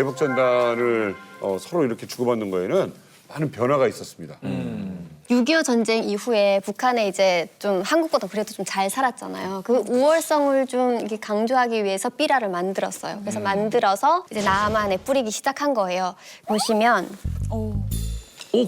대북 전단을 서로 이렇게 주고받는 거에는 많은 변화가 있었습니다. 6.25 전쟁 이후에 북한에 이제 좀 한국보다 그래도 좀 잘 살았잖아요. 그 우월성을 좀 이렇게 강조하기 위해서 삐라를 만들었어요. 그래서 만들어서 이제 남한에 뿌리기 시작한 거예요. 보시면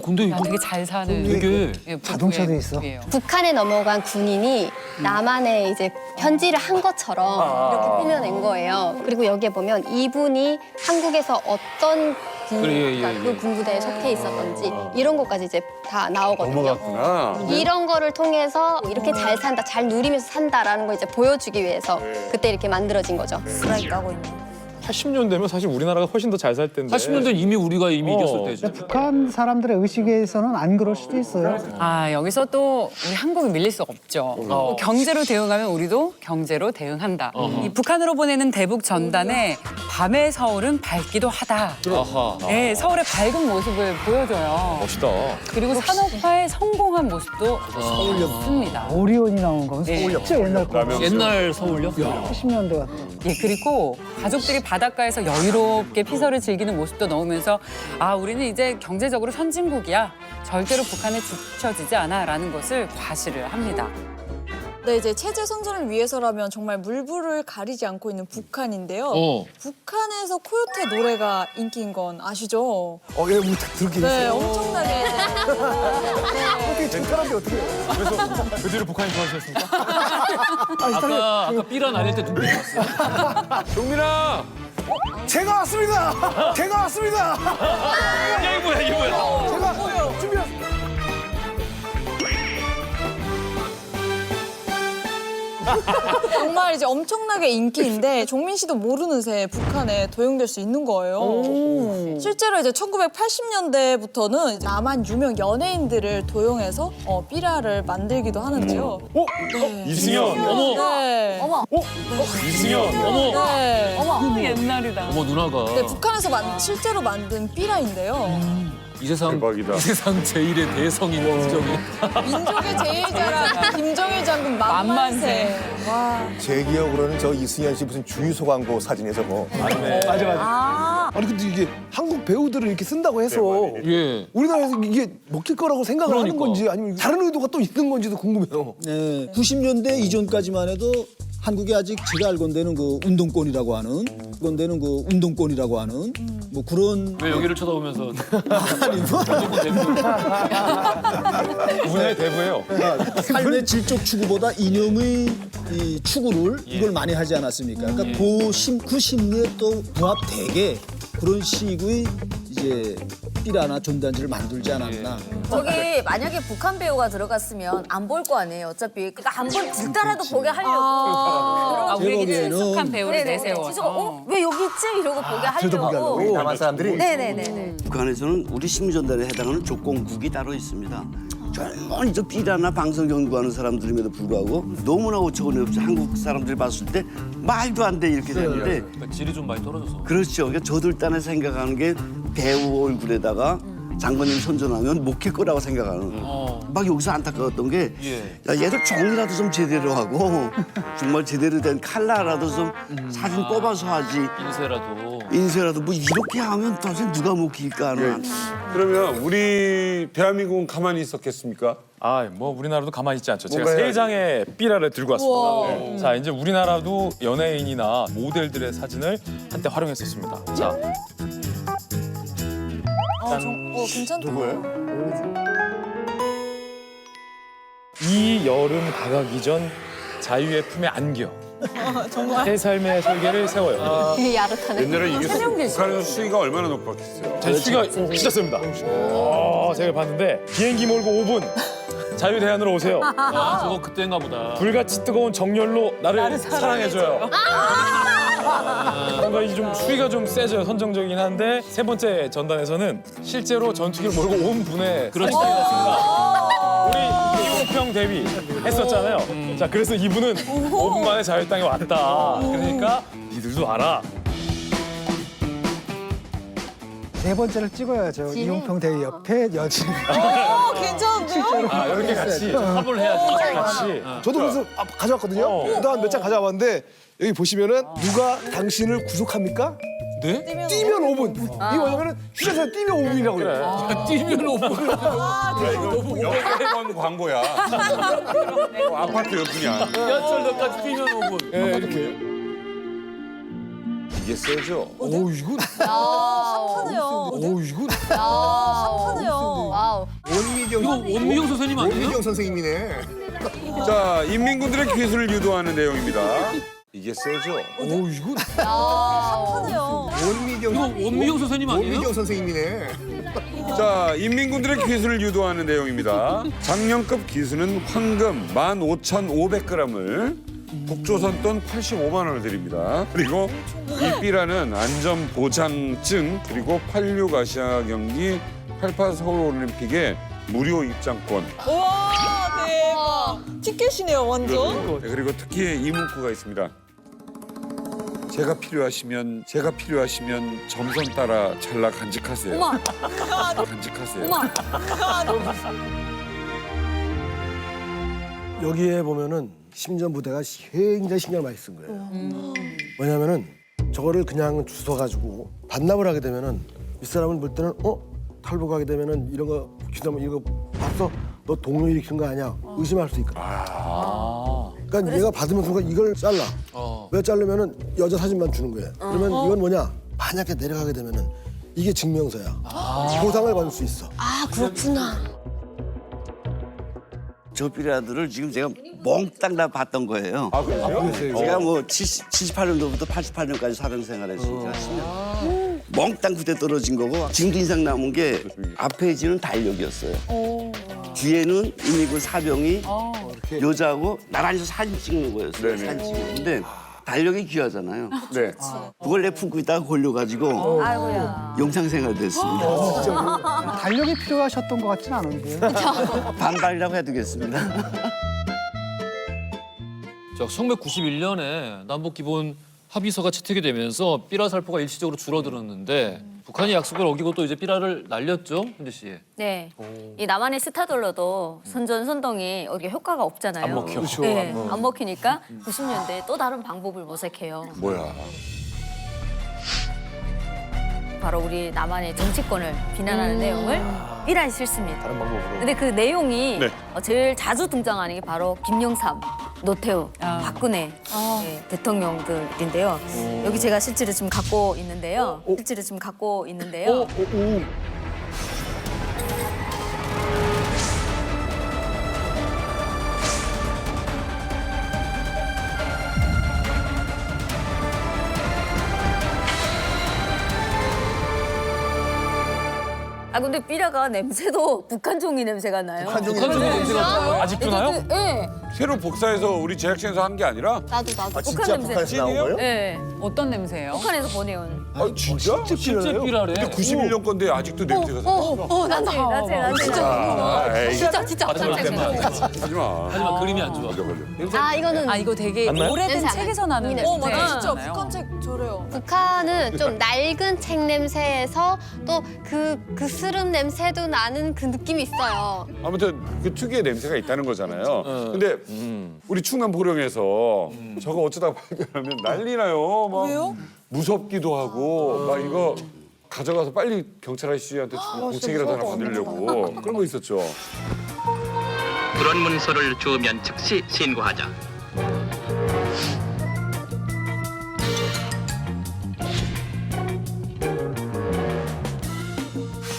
근데 이거 되게 잘 사는 되게 예, 자동차도 북부의 있어. 북이에요. 북한에 넘어간 군인이 남한에 이제 편지를 한 것처럼 이렇게 꾸며낸 거예요. 그리고 여기에 보면 이분이 한국에서 어떤 그래, 그 군부대에 속해 있었던지 이런 것까지 이제 다 나오거든요. 넘어갔구나. 이런 거를 통해서 이렇게 잘 산다, 잘 누리면서 산다라는 걸 이제 보여주기 위해서 그때 이렇게 만들어진 거죠. 스라이 까고 있네. 80년대면 사실 우리나라가 훨씬 더 잘 살 텐데. 80년대 이미 우리가 이겼을 때죠. 북한 사람들의 의식에서는 안 그럴 수도 있어요. 아 여기서 또 우리 한국이 밀릴 수 없죠. 경제로 대응하면 우리도 경제로 대응한다. 이 북한으로 보내는 대북 전단에 밤의 서울은 밝기도 하다. 아하. 네, 서울의 밝은 모습을 보여줘요. 멋있다. 그리고 산업화에 성공한 모습도 있습니다. 오리온이 나온 건 진짜 옛날 거. 옛날 서울역? 80년대 같은. 예, 그리고 가족들이 바닷가에서 여유롭게 피서를 즐기는 모습도 넣으면서 아, 우리는 이제 경제적으로 선진국이야. 절대로 북한에 뒤처지지 않아라는 것을 과시를 합니다. 네, 이제 체제 선전을 위해서라면 정말 물불을 가리지 않고 있는 북한인데요. 북한에서 코요테 노래가 인기인 건 아시죠? 예, 우리 들었긴 네, 했어요. 엄청나게. 어떻게 칭찬한데 어떻게? 그래서 그 뒤로 북한이 좋아지셨습니까? 아까 삐라 날릴 때 눈빛이 왔어요. 종민아! 제가 왔습니다. 제가 왔습니다. 야, 이게 뭐야, 이게 뭐야. 제가 준비했습니다. 정말 이제 엄청나게 인기인데 종민 씨도 모르는 새 북한에 도용될 수 있는 거예요. 실제로 이제 1980년대부터는 남한 유명 연예인들을 도용해서 삐라를 만들기도 하는데요. 이승현! 네. 이승현! 네. 어머, 옛날이다. 어머, 누나가. 네, 북한에서 실제로 만든 삐라인데요. 이 세상, 대박이다. 이 세상 제일의 대성인 민정이. 민족의 제일자라 김정일 장군 만만세. 와. 제 기억으로는 저 이승현 씨 무슨 주유소 광고 사진에서 뭐. 맞아. 아니 근데 이게 한국 배우들을 이렇게 쓴다고 해서 예. 우리나라에서 이게 먹힐 거라고 생각을 하는 그러니까. 건지 아니면 다른 의도가 또 있는 건지도 궁금해요. 네, 90년대 이전까지만 해도 한국이 아직 제가 알건대는 그 운동권이라고 하는 뭐 그런 왜 여기를 쳐다보면서. 아니 뭐 문화의 대부예요. 삶의 질적 추구보다 이념의 이 추구를 이걸 많이 하지 않았습니까? 그러니까 그 심리에 또 부합되게 그런 식의 이제 삐라나 전단지를 만들지 않았나. 저기 만약에 북한 배우가 들어갔으면 안 볼 거 아니에요. 어차피 그러니까 한 번 듣더라도 보게 하려고. 아, 우리에게 제목에는- 친숙한 배우를 내세워서. 그래서 왜 여기 있지? 이러고 보게 하려고. 우리 남한 사람들이. 네네네네. 북한에서는 우리 식민전단에 해당하는 조건국이 따로 있습니다. 젊은 저 삐라나 방송 연구하는 사람들임에도 불구하고 너무나 어처구니 없이 한국 사람들이 봤을 때 말도 안 돼 이렇게 되는데 그러니까 질이 좀 많이 떨어져서. 그렇죠. 그러니까 저들 딴에 생각하는 게 배우 얼굴에다가 장관님 선전하면 먹힐 거라고 생각하는. 막 여기서 안타까웠던 게 야, 얘들 종이라도 좀 제대로 하고 정말 제대로 된 칼라라도 좀 사진 뽑아서 하지. 인쇄라도. 인쇄라도 뭐 이렇게 하면 도대체 누가 먹힐까 하는. 그러면 우리 대한민국은 가만히 있었겠습니까? 아, 뭐 우리나라도 가만히 있지 않죠. 제가 뭔가 세 해야지. 장의 삐라를 들고 왔습니다. 자, 이제 우리나라도 연예인이나 모델들의 사진을 한때 활용했었습니다. 자, 괜찮다. 이 여름 다가기 전 자유의 품에 안겨. 정말. 새 삶의 설계를 세워요. 되게 야릇하네. 옛날에 이게 북한에서 수위가 얼마나 높았겠어요? 제 수가 진짜 셉니다. 제가 봤는데 비행기 몰고 5분 자유대한으로 오세요. 아, 저거 그때인가 보다. 불같이 뜨거운 정열로 나를 사랑해줘요. 뭔가 이 좀 수위가 좀 세져요. 선정적이긴 한데 세 번째 전단에서는 실제로 전투기를 몰고 온 분의 그렇지. 우리 이용평 대위 했었잖아요. 자, 그래서 이분은 5분 만에 자유 땅에 왔다. 그러니까 니들도 알아. 세 번째를 찍어야죠. 이용평 대위 옆에 여진. 괜찮은데요? 아, 이렇게 같이 합을 해야지. 같이. 저도 그래서 가져왔거든요. 그동안 몇 장 가져왔는데 여기 보시면은 누가 당신을 구속합니까? 네? 뛰면 5분. 이게 뭐냐면은 휴게소에 뛰면 5분이라고 그래. 뛰면 5분을 너무 이건 광고야. 아파트 옆이냐. 지하철역까지 뛰면 5분. 네, 이렇게. 이게 세죠? 오, 이거. 하네요. 오, 이거. 하네요. 와우. 원미경. 이거 원미경 선생님 아니에요? 원미경 선생님이네. 자, 인민군들의 기술을 유도하는 내용입니다. 이게 세죠? 오, 이거. 하네요. 원미경. 이거 원미경 선생님 아니에요? 원미경 선생님이네. 자, 인민군들의 기술을 유도하는 내용입니다. 작년급 기수는 황금 15,500g을 북조선 돈 85만 원을 드립니다. 그리고 이 삐라는 안전보장증 그리고 86 아시아 경기 88 서울올림픽에 무료 입장권. 와 대박. 티켓이네요 완전. 네, 그리고 특히 이 문구가 있습니다. 제가 필요하시면 점선 따라 찰나 간직하세요. 어머. 간직하세요. 어머. 여기에 보면은 심지어 무대가 굉장히 신경을 많이 쓴 거예요. 왜냐면은 저거를 그냥 주워가지고 반납을 하게 되면은 윗사람을 볼 때는 탈북 하게 되면은 이런 거 기다면 이거 봤어? 너 동료 일으킨 거 아니야? 의심할 수 있거든. 그러니까 얘가 받으면 순간 이걸 잘라. 왜 자르면은 여자 사진만 주는 거예요. 그러면 이건 뭐냐? 만약에 내려가게 되면은 이게 증명서야. 보상을 받을 수 있어. 아 그렇구나. 저 삐라들을 지금 제가 몽땅 다 봤던 거예요. 아, 그래요? 제가 뭐 78년도부터 88년까지 사병 생활했으니까 10년. 몽땅 그때 떨어진 거고 지금도 인상 남은 게 앞에 지는 달력이었어요. 뒤에는 인민군 사병이 여자하고 나란히 사진 찍는 거였어요. 사진 찍는데 달력이 귀하잖아요. 네. 그걸 내 품고 있다가 걸려가지고 아이고야. 영상 생활 됐습니다. 달력이 필요하셨던 것 같진 않은데요. 반발이라고 해두겠습니다. 자, 1991년에 남북기본 합의서가 채택이 되면서 삐라 살포가 일시적으로 줄어들었는데 북한이 약속을 어기고 또 이제 삐라를 날렸죠, 현재 씨. 네. 이 남한의 스타돌러도 선전선동이 어떻게 효과가 없잖아요. 안 먹혀. 그렇죠. 네, 안 먹히니까 90년대에 또 다른 방법을 모색해요. 뭐야? 바로 우리 남한의 정치권을 비난하는 내용을 삐라에 실습니다. 다른 방법으로. 근데 그 내용이 네. 제일 자주 등장하는 게 바로 김영삼, 노태우, 박근혜 네, 대통령들인데요. 여기 제가 실제로 지금 갖고 있는데요. 아 근데 삐라가 냄새도 북한 종이 냄새가 나요. 북한 종이 냄새가 나요? 아직도 나요? 네. 새로 복사해서 우리 제작진에서 한 게 아니라 나도. 북한 냄새. 나온 거예요? 네. 어떤 냄새예요? 북한에서 보내온. 아, 진짜? 실제 삐라래. 근데 91년 건데 아직도 냄새가 나. 나지. 진짜. 하지 마. 하지만 그림이 안 좋아. 아 이거는 아 이거 되게 맞나요? 오래된 냄새 안 책에서 나는 나요? 냄새. 맞아 진짜 있잖아요. 북한 책 저래요. 북한은 좀 낡은 책 냄새에서 또 그 스름 냄새도 나는 그 느낌이 있어요. 아무튼 그 특유의 냄새가 있다는 거잖아요. 근데 우리 충남 보령에서 저거 어쩌다가 발견하면 난리 나요. 막 왜요? 무섭기도 하고 막 이거 가져가서 빨리 경찰 아저씨한테 주고 공책이라도 하나 받으려고 그런 거 있었죠. 그런 문서를 주면 즉시 신고하자.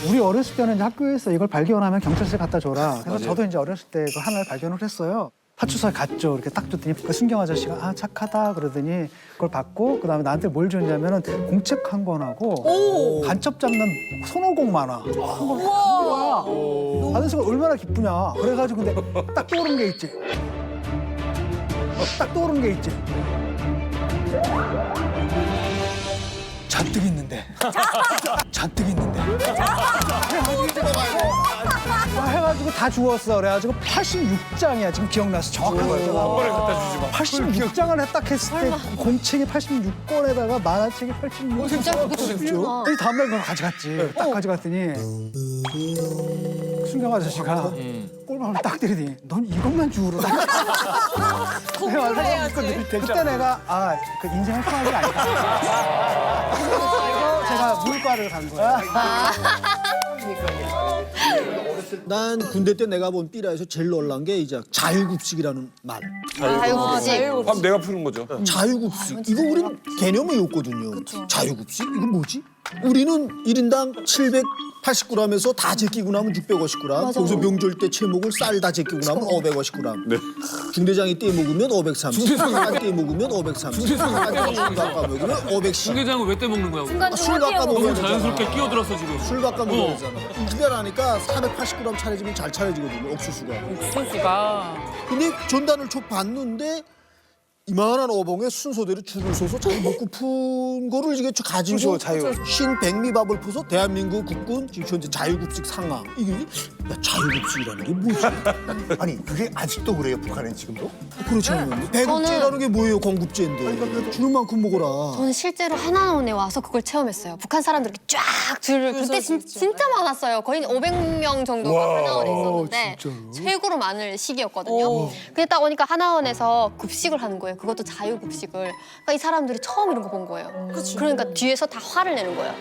우리 어렸을 때는 이제 학교에서 이걸 발견하면 경찰서에 갖다 줘라. 그래서 저도 이제 어렸을 때 그 하나를 발견을 했어요. 파출소에 갔죠. 이렇게 딱 줬더니 그 순경 아저씨가 아 착하다 그러더니 그걸 받고 그다음에 나한테 뭘 줬냐면은 공책 한 권하고 간첩 잡는 손오공 만화 한 권. 우와. 받은 순간 얼마나 기쁘냐. 그래가지고 근데 딱 떠오른 게 있지. 잔뜩 있는데. 해가지고 다 주웠어. 그래가지고 86장이야. 지금 기억나서 정확한 거야. 한 번에 갖다 주지 마. 86장을 딱 했을 때 공책이 86권에다가 만화책이 86권. 진짜 그게 좋구나. 이 다음날 그걸 가져갔지. 딱 가져갔더니 순경 아저씨가 꼴방을 딱 때리더니 넌 이것만 주우러 다녀. 그때 내가 그 인생을 통한 게 아니다. 물과를 간 거야. 난 군대 때 내가 본 삐라에서 제일 놀란 게 이제 자유급식이라는 말. 그럼 내가 푸는 거죠. 자유급식. 이거 우리는 개념이 없거든요. 자유급식? 이건 뭐지? 우리는 1인당 780g에서 다 제끼고 나면 650g. 거기서 명절 때 채목을 쌀 다 제끼고 나면 550g. 네. 중대장이 떼 먹으면 530. 중대장이 떼 먹으면 530. 술 깎아 먹으면 510. 중대장은 왜 떼먹는 거야? 술 깎아 먹으면 자연스럽게 끼어들었어 지금. 술 깎아 먹어야 되잖아. 이별하니까 480g 차려지면 잘 차려지거든요. 옥수수가. 옥수수가. 근데 전단을 쭉 봤는데 이만한 어봉에 순서대로 줄을 서서 자기 먹고 푼 거를 이게 가지고 신백미밥을 퍼서 대한민국 국군 지금 현재 자유급식 상황. 이게 야, 자유급식이라는 게 뭐지? 아니 그게 아직도 그래요 북한은 지금도? 그렇지 않은데 배급제라는 게 뭐예요? 공급제인데 주는 만큼 먹어라. 저는 실제로 하나원에 와서 그걸 체험했어요. 북한 사람들이 쫙 줄을 그때 진짜 많았어요. 거의 500명 정도가 하나원에 있었는데 최고로 많을 시기였거든요. 근데 딱 오니까 하나원에서 급식을 하는 거예요. 그것도 자유급식을. 그러니까 이 사람들이 처음 이런 거 본 거예요. 그러니까 뒤에서 다 화를 내는 거예요.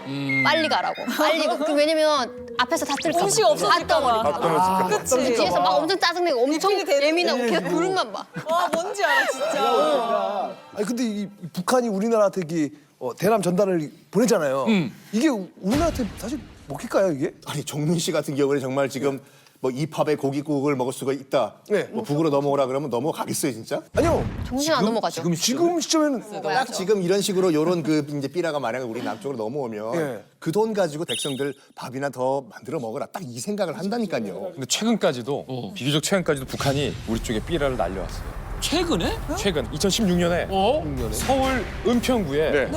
빨리 가라고. 빨리. 왜냐면 앞에서 다 뜰까 봐. 음식 없어질까 봐. 다 그치. 뒤에서 막 엄청 짜증내고 엄청 예민하고 계속 그릇만 봐. 와 뭔지 알아 진짜. 아니 근데 이 북한이 우리나라한테 대남 전단을 보냈잖아요. 이게 우리나라한테 사실 먹힐까요 이게? 아니 정민 씨 같은 경우는 정말 지금 뭐 이 팝에 고깃국을 먹을 수가 있다. 네. 뭐 북으로 넘어오라 그러면 넘어가겠어요 진짜? 아니요. 정신 안 넘어가죠. 지금 시점에는 딱 지금 이런 식으로 요런 그 이제 삐라가 만약에 우리 남쪽으로 넘어오면 예. 그 돈 가지고 백성들 밥이나 더 만들어 먹어라. 딱 이 생각을 한다니까요. 근데 최근까지도 비교적 최근까지도 북한이 우리 쪽에 삐라를 날려왔어요. 최근에? 최근 2016년에 서울 은평구에 네.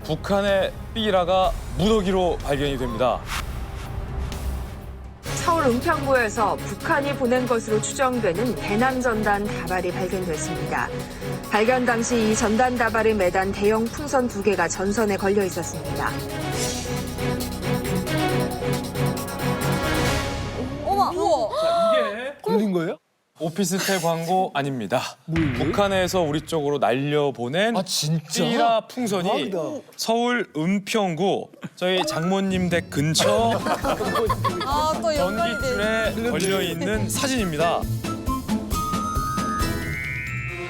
북한의 삐라가 무더기로 발견이 됩니다. 서울 은평구에서 북한이 보낸 것으로 추정되는 대남 전단 다발이 발견됐습니다. 발견 당시 이 전단 다발을 매단 대형 풍선 2개가 전선에 걸려 있었습니다. 어머 우와. 이게 걸린 거예요? 오피스텔 광고 아닙니다. 북한에서 우리 쪽으로 날려보낸 삐라 풍선이 서울 은평구 저희 장모님 댁 근처 아또 연관이 돼. 전기줄에 걸려있는 사진입니다.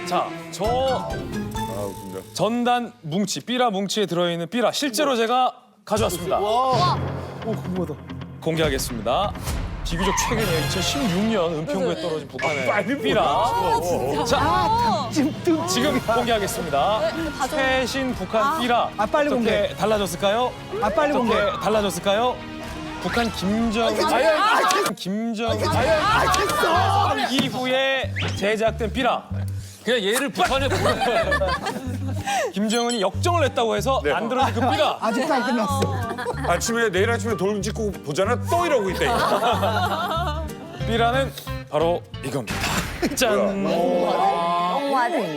자, 저 전단 뭉치, 삐라 뭉치에 들어있는 삐라 실제로 제가 가져왔습니다. 오 궁금하다. 공개하겠습니다. 비교적 최근이에요. 2016년 은평구에 떨어진 북한의 삐라. 자, 지금 공개하겠습니다. 최신 북한 삐라. 빨리 공개. 어떻게 달라졌을까요? 빨리 공개. 어떻게 달라졌을까요? 북한 김정은 이후에 제작된 삐라. 그냥 얘를 북한에 보내. 김정은이 역정을 냈다고 해서 만들어진 그 삐라. 아직도 안 끝났어. 아침에 내일 아침에 돌 짚고 보잖아 또 이러고 있다. 이거. 삐라는 바로 이겁니다. 짠.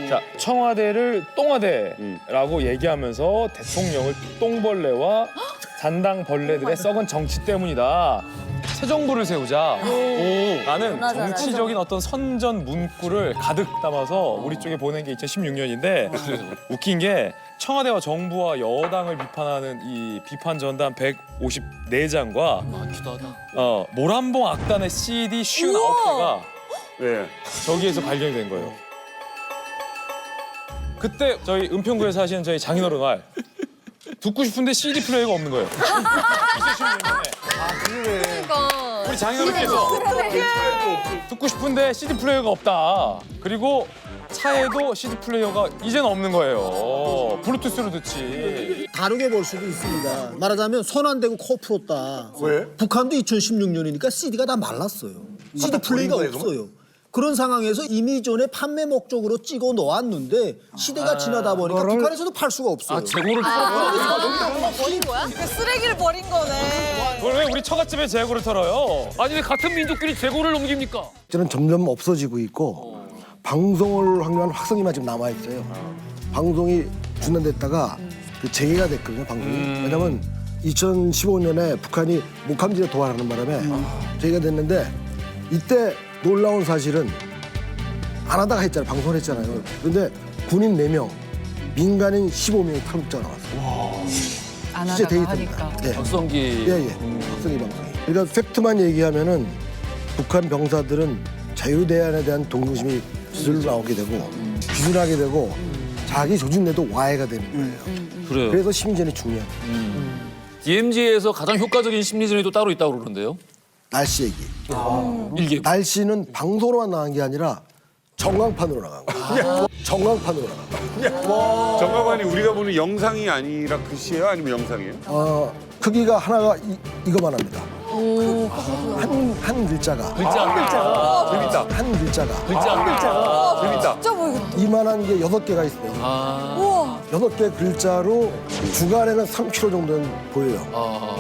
자, 청와대를 똥화대라고 얘기하면서 대통령을 똥벌레와 잔당벌레들의 썩은 정치 때문이다. 새 정부를 세우자. 라는 정치적인 어떤 선전 문구를 가득 담아서 우리 쪽에 보낸 게 2016년인데 웃긴 게 청와대와 정부와 여당을 비판하는 이 비판 전단 154장과 많기도 하다. 모란봉 악단의 CD 59개가 네. 저기에서 발견이 된 거예요. 그때 저희 은평구에서 하시는 저희 장인어른 말 듣고 싶은데 CD 플레이어가 없는 거예요. 2016년에. 우리 장인어른께서 듣고 싶은데 CD 플레이어가 없다. 그리고 차에도 CD 플레이어가 이제는 없는 거예요. 블루투스로 듣지. 다르게 볼 수도 있습니다. 말하자면 손 안 대고 코 풀었다. 왜? 북한도 2016년이니까 CD가 다 말랐어요. CD 플레이가 버린 거예요, 없어요. 그런 상황에서 이미 전에 판매 목적으로 찍어 놓았는데 시대가 지나다 보니까 북한에서도 팔 수가 없어요. 재고를 버린 거야? 그 쓰레기를 버린 거네. 그걸 왜 우리 처갓집에 재고를 털어요? 아니 왜 같은 민족끼리 재고를 넘깁니까? 저는 점점 없어지고 있고 방송을 확률한 확성기만 지금 남아 있어요. 방송이 중단됐다가 그 재개가 됐거든요. 방송이. 왜냐면 2015년에 북한이 목함지대 도발하는 바람에 재개가 됐는데 이때 놀라운 사실은 안 하다가 했잖아요. 방송을 했잖아요. 그런데 군인 4명, 민간인 15명이 탈북자가 나왔어요. 실제 가나다가 데이터입니다. 하니까. 네. 박성기. 예. 박성기 방송이. 그러니까 팩트만 얘기하면은 북한 병사들은 자유대안에 대한 동정심이 스스로 나오게 되고 기술하게 되고 자기 조직 내도 와해가 되는 거예요. 그래요. 그래서 심리전이 중요한 DMZ에서 가장 효과적인 심리전이 또 따로 있다고 그러는데요. 날씨 얘기. 일기. 날씨는 방송으로만 나간 게 아니라 전광판으로 나간 거예요. 전광판으로 나간 거예요. 정가관이 우리가 보는 영상이 아니라 글씨예요? 아니면 영상이에요? 크기가 하나가 이거만 합니다. 한 글자가. 재밌다. 한 글자가. 재밌다. 진짜 뭐 이거 이만한 게 6개가 있어요. 우와. 6개 글자로 주간에는 3km 정도는 보여요.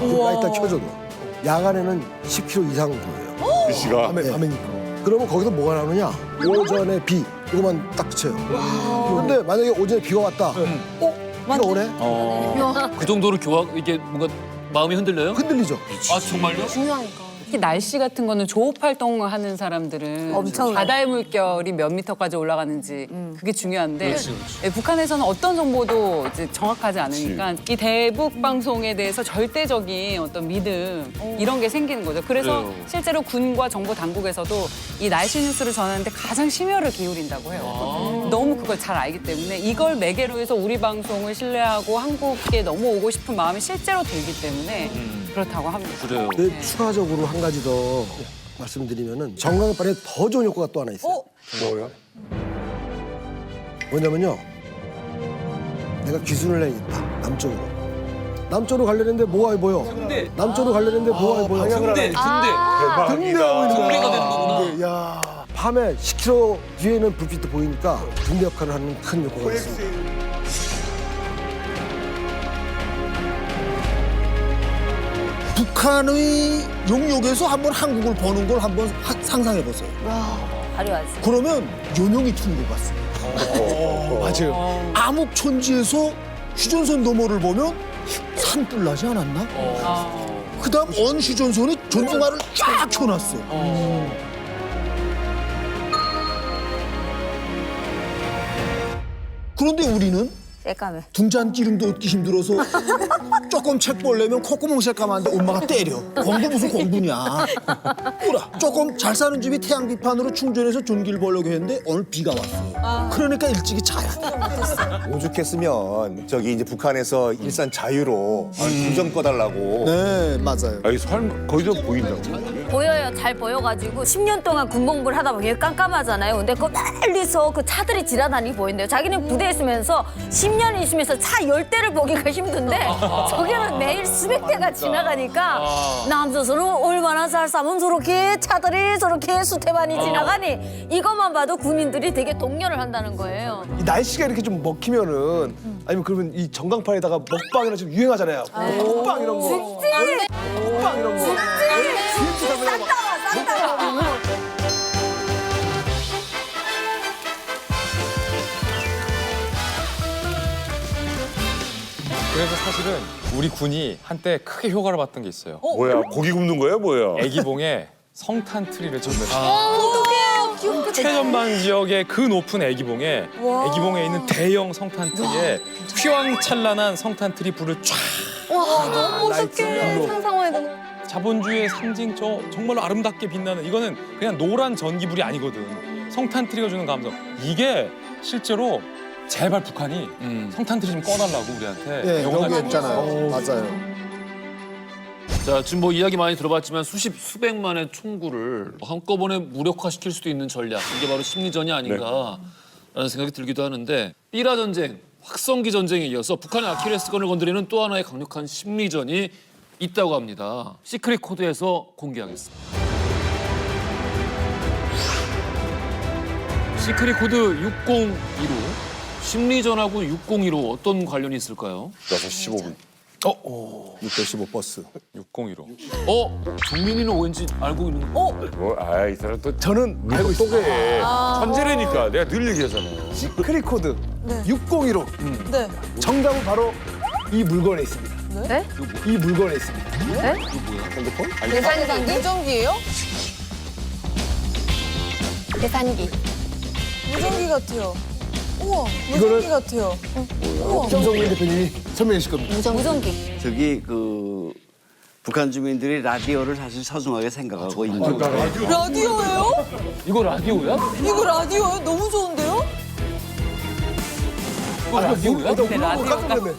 그러니까 일단 켜져도. 야간에는 10km 이상 보여요. 글씨가. 밤에니까. 그러면 거기서 뭐가 나오느냐? 오전에 비. 이거만 딱 붙여요. 근데 만약에 오전에 비가 왔다. 비가 오네? 그 정도로 이게 뭔가 마음이 흔들려요? 흔들리죠. 아 정말요? 중요하니까. 특히 날씨 같은 거는 조업 활동을 하는 사람들은 엄청 바다의 물결이 몇 미터까지 올라가는지 그게 중요한데 그렇지. 예, 북한에서는 어떤 정보도 이제 정확하지 않으니까 이 대북 방송에 대해서 절대적인 어떤 믿음 이런 게 생기는 거죠. 그래서 그래요. 실제로 군과 정보 당국에서도 이 날씨 뉴스를 전하는데 가장 심혈을 기울인다고 해요. 너무 그걸 잘 알기 때문에 이걸 매개로 해서 우리 방송을 신뢰하고 한국에 넘어오고 싶은 마음이 실제로 들기 때문에 그렇다고 합니다. 그래요. 근데 추가적으로 한 가지 더 말씀드리면은 전광판에 더 좋은 효과가 또 하나 있어요. 뭐요? 뭐냐면요. 내가 귀순을 내겠다. 남쪽으로. 남쪽으로 가려는데 뭐가 보여? 남쪽으로 가려는데 뭐가 보여? 등대. 대박이다. 등대가 되는 거구나. 야, 밤에 10km 뒤에 있는 불빛도 보이니까 등대 역할을 하는 큰 효과가 있습니다. 북한의 용역에서 한번 한국을 보는 걸 한번 상상해 보세요. 화려하지. 그러면 요명이 튀는 것 같습니다. 맞아요. 암흑천지에서 휴전선 너머를 보면 산불 나지 않았나? 그다음 언 휴전선이 전등화를 쫙 켜놨어요. 그런데 우리는 새까매. 등잔 기름도 얻기 힘들어서 조금 책 보려면 콧구멍 새까만데 엄마가 때려. 공부 무슨 공부냐. 뭐라. 조금 잘 사는 집이 태양비판으로 충전해서 전기를 벌려고 했는데 오늘 비가 왔어요. 그러니까 일찍이 자야 돼. 오죽했으면 저기 이제 북한에서 일산 자유로 구정 꺼달라고. 네, 맞아요. 아니 설 거기서 보인다고. 보여요. 잘 보여가지고 10년 동안 군복무를 하다 보면 깜깜하잖아요. 근데 그 멀리서 그 차들이 지나다니고 보인대요. 자기는 부대에 있으면서 10년 있으면서 차 10대를 보기가 힘든데 저기는 매일 수백 대가 지나가니까 남조선은 얼마나 잘 싸면 저렇게 차들이 저렇게 수태만이 지나가니 이것만 봐도 군인들이 되게 동료를 한다는 거예요. 이 날씨가 이렇게 좀 먹히면은 아니면 그러면 이 전광판에다가 먹방이나 지금 유행하잖아요. 먹방 이런 거. 먹방 이런 거. 그래서 사실은 우리 군이 한때 크게 효과를 봤던 게 있어요. 뭐야 고기 굽는 거야 뭐야? 애기봉에 성탄 트리를 전면했어요. 어떡해. 귀엽게. 최전방 지역의 그 높은 애기봉에 와. 애기봉에 있는 대형 성탄 트리에 휘황찬란한 성탄 트리 불을 쫙 와 너무 어떡해. 상상만 해도. 자본주의의 상징 정말로 아름답게 빛나는 이거는 그냥 노란 전기불이 아니거든. 성탄 트리가 주는 감성. 이게 실제로 제발 북한이 성탄 트리 좀 꺼달라고 우리한테 네, 요구하는 여기 있잖아요. 맞아요. 자 지금 뭐 이야기 많이 들어봤지만 수백만의 총구를 한꺼번에 무력화시킬 수도 있는 전략 이게 바로 심리전이 아닌가라는 생각이 들기도 하는데 삐라 전쟁, 확성기 전쟁에 이어서 북한의 아킬레스건을 건드리는 또 하나의 강력한 심리전이 있다고 합니다. 시크릿 코드에서 공개하겠습니다. 시크릿 코드 6015 심리전하고 602로 어떤 관련이 있을까요? 6시 15분. 615 버스. 6015. 정민이는 왠지 알고 있는 거. 이 사람 또 저는 알고 있어요. 천재라니까 내가 늘 얘기하잖아요. 시크릿 코드 6015. 네. 정답은 바로 이 물건에 있습니다. 네? 이 물건에 있습니다. 핸드폰? 계산기? 무전기예요? 계산기. 무전기 같아요. 우와, 이거는- 무전기 같아요. 우와. 김성민 대표님이 설명해 주실 겁니다. 무전기. 저기 그 북한 주민들이 라디오를 사실 소중하게 생각하고 있는 거예요. 라디오예요? 이거 라디오야? 이거 라디오예요? 너무 좋은데요? 이거 라디오야? 근데 라디오가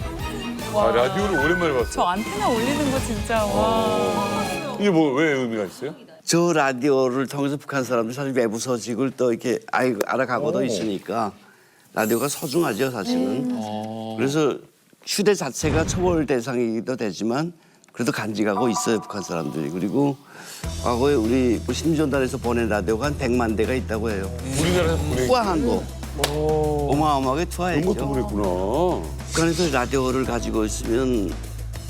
아, 라디오를 오랜만에 봤어. 저 안테나 올리는 거 진짜 와. 이게 뭐 왜 의미가 있어요? 저 라디오를 통해서 북한 사람들 사실 외부 소식을 또 이렇게 알아가고도 있으니까 라디오가 소중하죠 사실은. 그래서 휴대 자체가 처벌 대상이기도 되지만 그래도 간직하고 있어요 북한 사람들이. 그리고 과거에 우리 심전단에서 보낸 라디오가 한 100만 대가 있다고 해요. 우리나라에서 보내. 투하한 거. 어마어마하게 그런 투하했죠. 것도 보냈구나. 북한에서 라디오를 가지고 있으면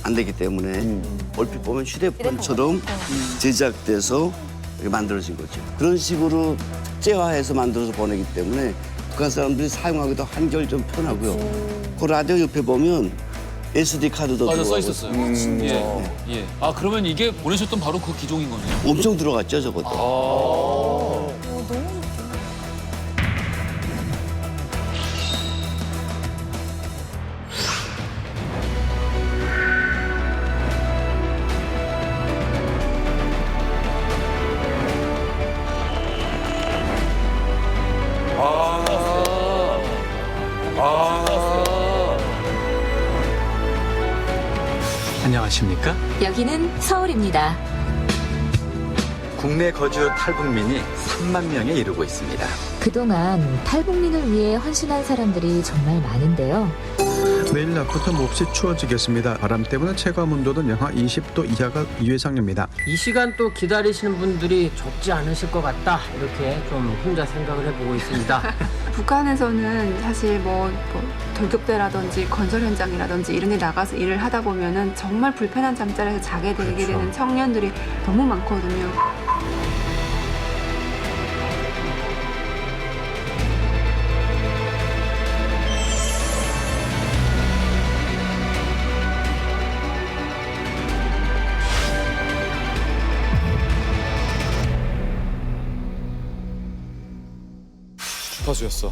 안 되기 때문에 얼핏 보면 휴대폰처럼 제작돼서 이렇게 만들어진 거죠. 그런 식으로 특제화해서 만들어서 보내기 때문에 북한 사람들이 사용하기도 한결 좀 편하고요. 그 라디오 옆에 보면 SD 카드도 맞아, 써 들어가고 있었어요. 예. 아, 그러면 이게 보내셨던 바로 그 기종인 거네요. 엄청 들어갔죠 저것도. 안녕하십니까? 여기는 서울입니다. 국내 거주 탈북민이 3만 명에 이르고 있습니다. 그동안 탈북민을 위해 헌신한 사람들이 정말 많은데요. 내일 낮부터 몹시 추워지겠습니다. 바람 때문에 체감 온도는 영하 20도 이하가 예상입니다. 이 시간 또 기다리시는 분들이 적지 않으실 것 같다. 이렇게 좀 혼자 생각을 해보고 있습니다. 북한에서는 사실 뭐 돌격대라든지 건설 현장이라든지 이런 데 나가서 일을 하다 보면은 정말 불편한 잠자리에서 자게 되게 되는 청년들이 너무 많거든요. 주파수였어.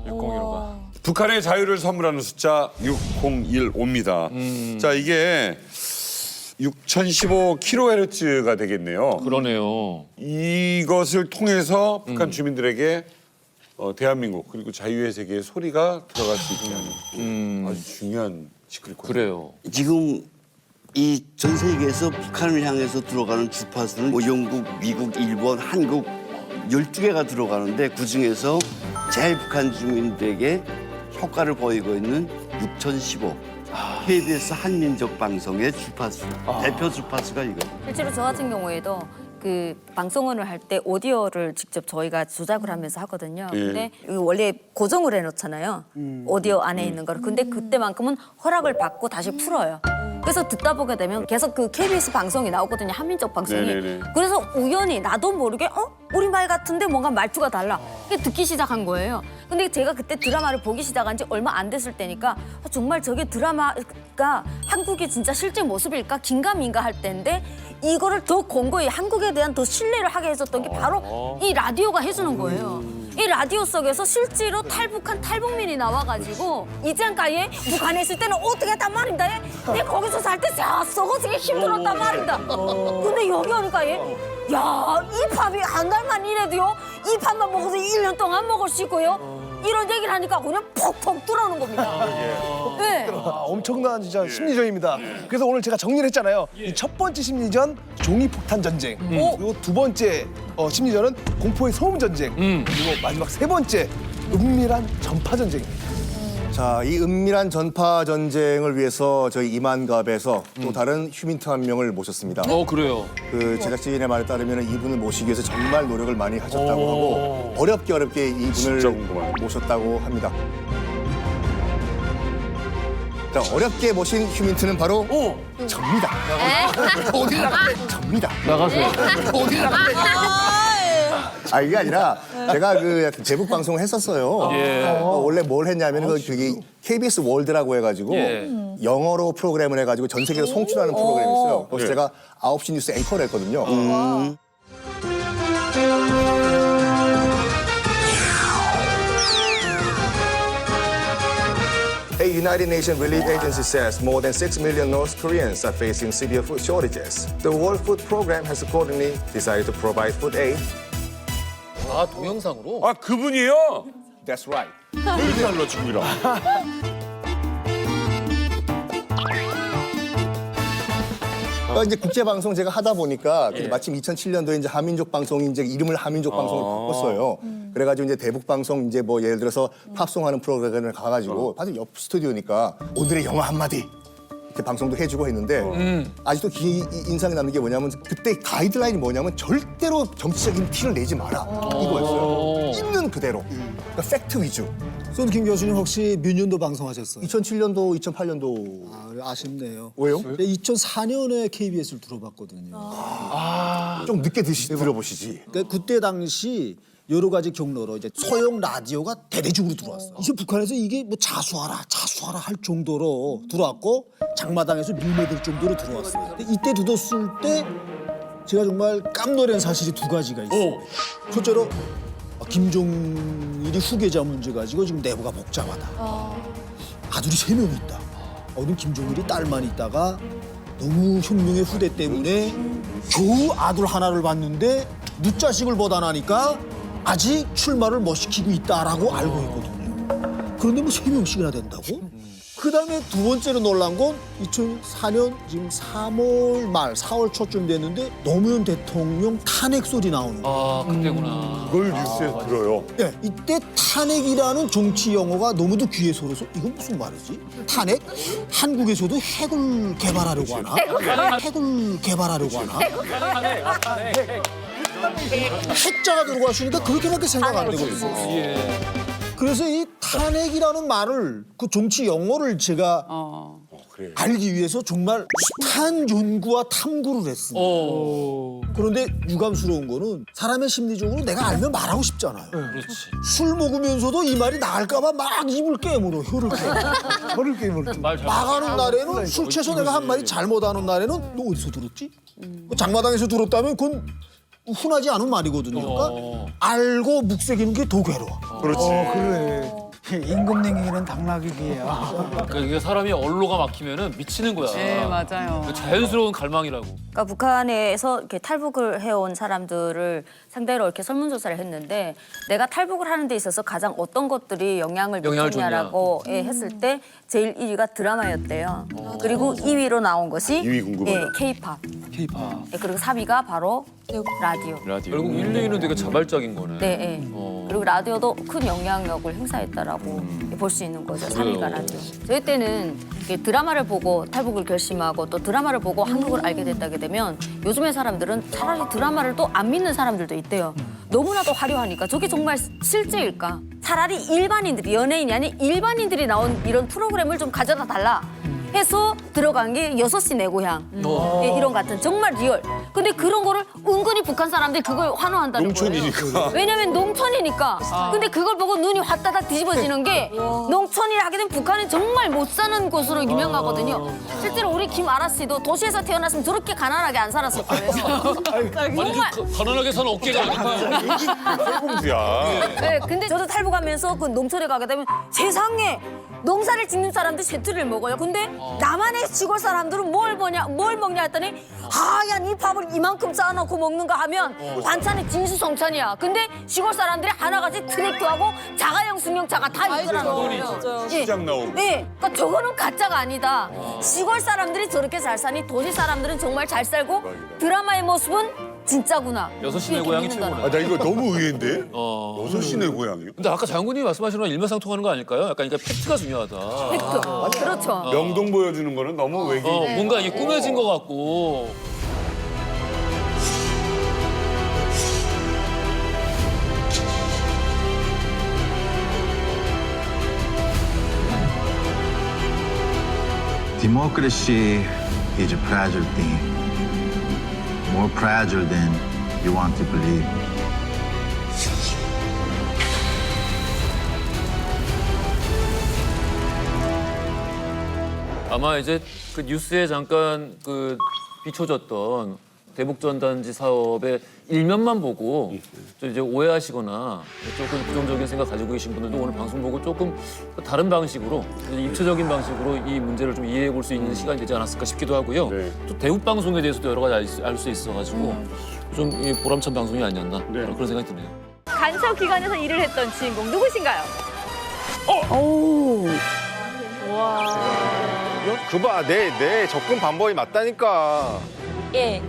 6015가. 북한의 자유를 선물하는 숫자 6015입니다. 자, 이게 6015kHz가 되겠네요. 그러네요. 이것을 통해서 북한 주민들에게 대한민국 그리고 자유의 세계의 소리가 들어갈 수 있게 하는 아주 중요한 시크릿. 그래요. 지금 이 전 세계에서 북한을 향해서 들어가는 주파수는 뭐 영국, 미국, 일본, 한국 12개가 들어가는데 그중에서 제일 북한 주민들에게 효과를 보이고 있는 6015 KBS 한민족 방송의 주파수 대표 주파수가 이거. 실제로 저 같은 경우에도 그 방송을 할 때 오디오를 직접 저희가 조작을 하면서 하거든요. 예. 근데 이거 원래 고정을 해놓잖아요. 오디오 안에 있는 거를. 근데 그때만큼은 허락을 받고 다시 풀어요. 그래서 듣다 보게 되면 계속 그 KBS 방송이 나오거든요. 한민족 방송이. 네네네. 그래서 우연히 나도 모르게 우리말 같은데 뭔가 말투가 달라. 이게 듣기 시작한 거예요. 근데 제가 그때 드라마를 보기 시작한 지 얼마 안 됐을 때니까 정말 저게 드라마가 한국의 진짜 실제 모습일까 긴가민가 할 때인데 이거를 더 공고히 한국에 대한 더 신뢰를 하게 했었던 게 바로 이 라디오가 해주는 거예요. 이 라디오 속에서 실제로 탈북한 탈북민이 나와가지고 이장가에 북한에 있을 때는 어떻게 했단 말인다. 내가 거기서 살 때 썩어지게 힘들었단 말이다. 근데 여기 오니까 야, 이 밥이 한 달만 일해도요. 이 밥만 먹어서 1년 동안 먹을 수 있고요. 이런 얘기를 하니까 그냥 퍽퍽 들어오는 겁니다. 네. 엄청난 진짜 심리전입니다. 그래서 오늘 제가 정리를 했잖아요. 이 첫 번째 심리전 종이폭탄 전쟁. 그리고 두 번째 심리전은 공포의 소음 전쟁. 그리고 마지막 세 번째 은밀한 전파 전쟁입니다. 자, 이 은밀한 전파 전쟁을 위해서 저희 이만갑에서 또 다른 휴민트 한 명을 모셨습니다. 그래요. 그 제작진의 말에 따르면 이분을 모시기 위해서 정말 노력을 많이 하셨다고 하고 어렵게 이분을 모셨다고 합니다. 자, 어렵게 모신 휴민트는 바로 접니다. 어디 나가래? 접니다. 나가세요. 어디 나가래? 이게 아니라 제가 그 제북 방송을 했었어요. 예. 원래 뭘 했냐면 그게 KBS 월드라고 해가지고 예. 영어로 프로그램을 해가지고 전 세계로 송출하는 프로그램이 있어요. 거기서 제가 9시 뉴스 앵커를 했거든요. United Nations Relief Agency says more than 6 million North Koreans are facing severe food shortages. The World Food Program has accordingly decided to provide food aid. 아, 동영상으로? 아, 그분이에요? That's right. 왜 이렇게 달라, 지금이랑? 이제 국제 방송 제가 하다 보니까 마침 2007년도에 이제 하민족 방송이 이제 이름을 하민족 방송으로 바꿨어요. 그래가지고 이제 대북 방송 이제 뭐 예를 들어서 팝송하는 프로그램을 가가지고 바로 옆 스튜디오니까 오늘의 영어 한마디 이렇게 방송도 해주고 했는데 아직도 인상이 남는 게 뭐냐면 그때 가이드라인이 뭐냐면 절대로 정치적인 티를 내지 마라 이거였어요. 있는 그대로. 그러니까 팩트 위주. 손김 교수님 혹시 몇 년도 방송하셨어요? 2007년도, 2008년도. 아쉽네요. 왜요? 2004년에 KBS를 들어봤거든요. 좀 늦게 들어보시지. 그러니까 그때 당시 여러 가지 경로로 이제 소형 라디오가 대대적으로 들어왔어요. 이제 북한에서 이게 뭐 자수하라 할 정도로 들어왔고 장마당에서 밀매될 정도로 들어왔어요. 근데 이때 들었을 때 제가 정말 깜놀한 사실이 두 가지가 있어요. 첫째로 김정일이 후계자 문제 가지고 지금 내부가 복잡하다. 아들이 3명 있다. 어느 김정일이 딸만 있다가 너무 혁명의 후대 때문에 겨우 아들 하나를 봤는데 윗자식을 보다나니까 아직 출마를 못 시키고 있다라고 알고 있거든요. 그런데 뭐 3명씩이나 된다고? 그다음에 두 번째로 놀란 건 2004년 지금 3월 말 4월 초쯤 됐는데 노무현 대통령 탄핵 소리 나오는 거예요. 아, 그때구나. 그걸 뉴스에서 들어요. 네, 이때 탄핵이라는 정치 용어가 너무도 귀에 솔어서 이건 무슨 말이지? 탄핵? 한국에서도 핵을 개발하려고 하나? 핵을 개발하려고 하나? 핵자가 들어가시니까 그렇게밖에 생각 안 되거든요. 그래서 이 탄핵이라는 말을 그 정치 용어를 제가 알기 위해서 정말 숱한 연구와 탐구를 했습니다. 그런데 유감스러운 거는 사람의 심리적으로 내가 알면 말하고 싶잖아요. 그렇지. 술 먹으면서도 이 말이 나갈까 봐 막 입을 깨물어, 혀를 깨물어. 혀를 깨물어. 나가는 날에는 술 취해서 내가 한 말이 잘못하는 날에는 너 어디서 들었지? 장마당에서 들었다면 그건 흔하지 않은 말이거든요. 그러니까 알고 묵새기는 게 더 괴로워. 그렇지. 그래. 임금님에게는 당나귀기야. 그러니까 이게 사람이 언로가 막히면은 미치는 거야. 네, 맞아요. 자연스러운 갈망이라고. 그러니까 북한에서 이렇게 탈북을 해온 사람들을 상대로 이렇게 설문조사를 했는데 내가 탈북을 하는 데 있어서 가장 어떤 것들이 영향을 미쳤냐라고 했을 때 제일 1위가 드라마였대요. 그리고 2위로 나온 것이 2위 궁금하다. K-팝. K-팝. 그리고 3위가 바로 라디오. 결국 1, 2위는 되게 자발적인 거네. 네. 그리고 라디오도 큰 영향력을 행사했다라고 볼 수 있는 거죠. 3위가 라디오. 저희 때는 이렇게 드라마를 보고 탈북을 결심하고 또 드라마를 보고 한국을 알게 됐다게 되면 요즘의 사람들은 차라리 드라마를 또 안 믿는 사람들도 있대요. 너무나도 화려하니까 저게 정말 실제일까? 차라리 일반인들이 연예인이 아닌 일반인들이 나온 이런 프로그램을 좀 가져다 달라. 해서 들어간 게 6시 내 고향 이런 같은 정말 리얼. 근데 그런 거를 은근히 북한 사람들이 그걸 환호한다는 농촌이니까. 거예요. 왜냐면 농촌이니까. 근데 그걸 보고 눈이 화따닥 뒤집어지는 게 농촌이라 하게 되면 북한은 정말 못 사는 곳으로 유명하거든요. 실제로 우리 김아라 씨도 도시에서 태어났으면 저렇게 가난하게 안 살았을 거예요. 아니, 가난하게 사는 어깨가 아닌데. 세공주야. 네, 근데 저도 탈북하면서 그 농촌에 가게 되면 세상에 농사를 짓는 사람들 새틀을 먹어요. 근데 남한의 시골 사람들은 뭘 먹냐 했더니 하얀 이 밥을 이만큼 쌓아놓고 먹는가 하면 반찬이 진수성찬이야. 근데 시골 사람들이 하나같이 트랙터하고 자가용 승용차가 다 있더라고요. 시장 나오고. 네, 그러니까 저거는 가짜가 아니다. 시골 사람들이 저렇게 잘 사니 도시 사람들은 정말 잘 살고 드라마의 모습은 진짜구나. 6시 내 고향이 최고네. 아, 나 이거 너무 의외인데? 6시 내 고향이요? 근데 아까 장군님이 말씀하신 거랑 일맥상통하는 거 아닐까요? 약간 그러니까 팩트가 중요하다. 팩트. 그렇죠. 명동 보여주는 거는 너무 외계. 뭔가 이게 꾸며진 것 같고. Democracy is a fragile thing, more fragile than you want to believe. 아마 이제 그 뉴스에 잠깐 그 비춰졌던 대북전단지 사업의 일면만 보고 좀 이제 오해하시거나 조금 부정적인 생각 가지고 계신 분들도 오늘 방송 보고 조금 다른 방식으로 입체적인 방식으로 이 문제를 좀 이해해 볼 수 있는 시간이 되지 않았을까 싶기도 하고요. 또 대북 방송에 대해서도 여러 가지 알 수 있어가지고 좀 보람찬 방송이 아니었나 그런 생각이 드네요. 간첩 기관에서 일을 했던 주인공 누구신가요? 오. 와. 그봐 내 접근 방법이 맞다니까. 예,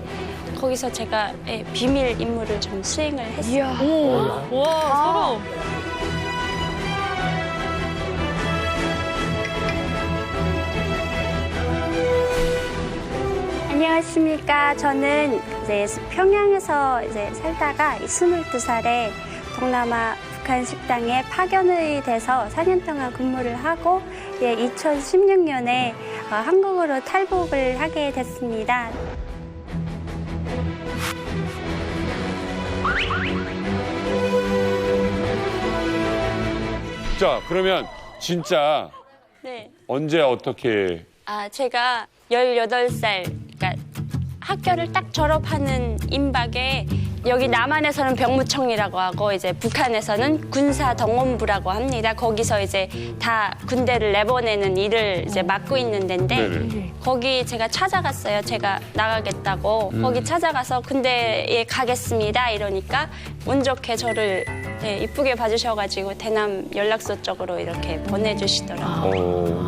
거기서 제가 비밀 임무를 좀 수행을 했어요. 와, 서로. 안녕하십니까. 저는 이제 평양에서 이제 살다가 22살에 동남아 북한 식당에 파견이 돼서 4년 동안 근무를 하고 2016년에 한국으로 탈북을 하게 됐습니다. 자, 그러면 진짜 네. 언제 어떻게 제가 18살, 그러니까 학교를 딱 졸업하는 임박에 여기 남한에서는 병무청이라고 하고 이제 북한에서는 군사동원부라고 합니다. 거기서 이제 다 군대를 내보내는 일을 이제 맡고 있는 데인데 거기 제가 찾아갔어요. 제가 나가겠다고. 거기 찾아가서 군대에 가겠습니다. 이러니까 운 좋게 저를 이쁘게 봐주셔가지고 대남 연락소 쪽으로 이렇게 보내주시더라고요.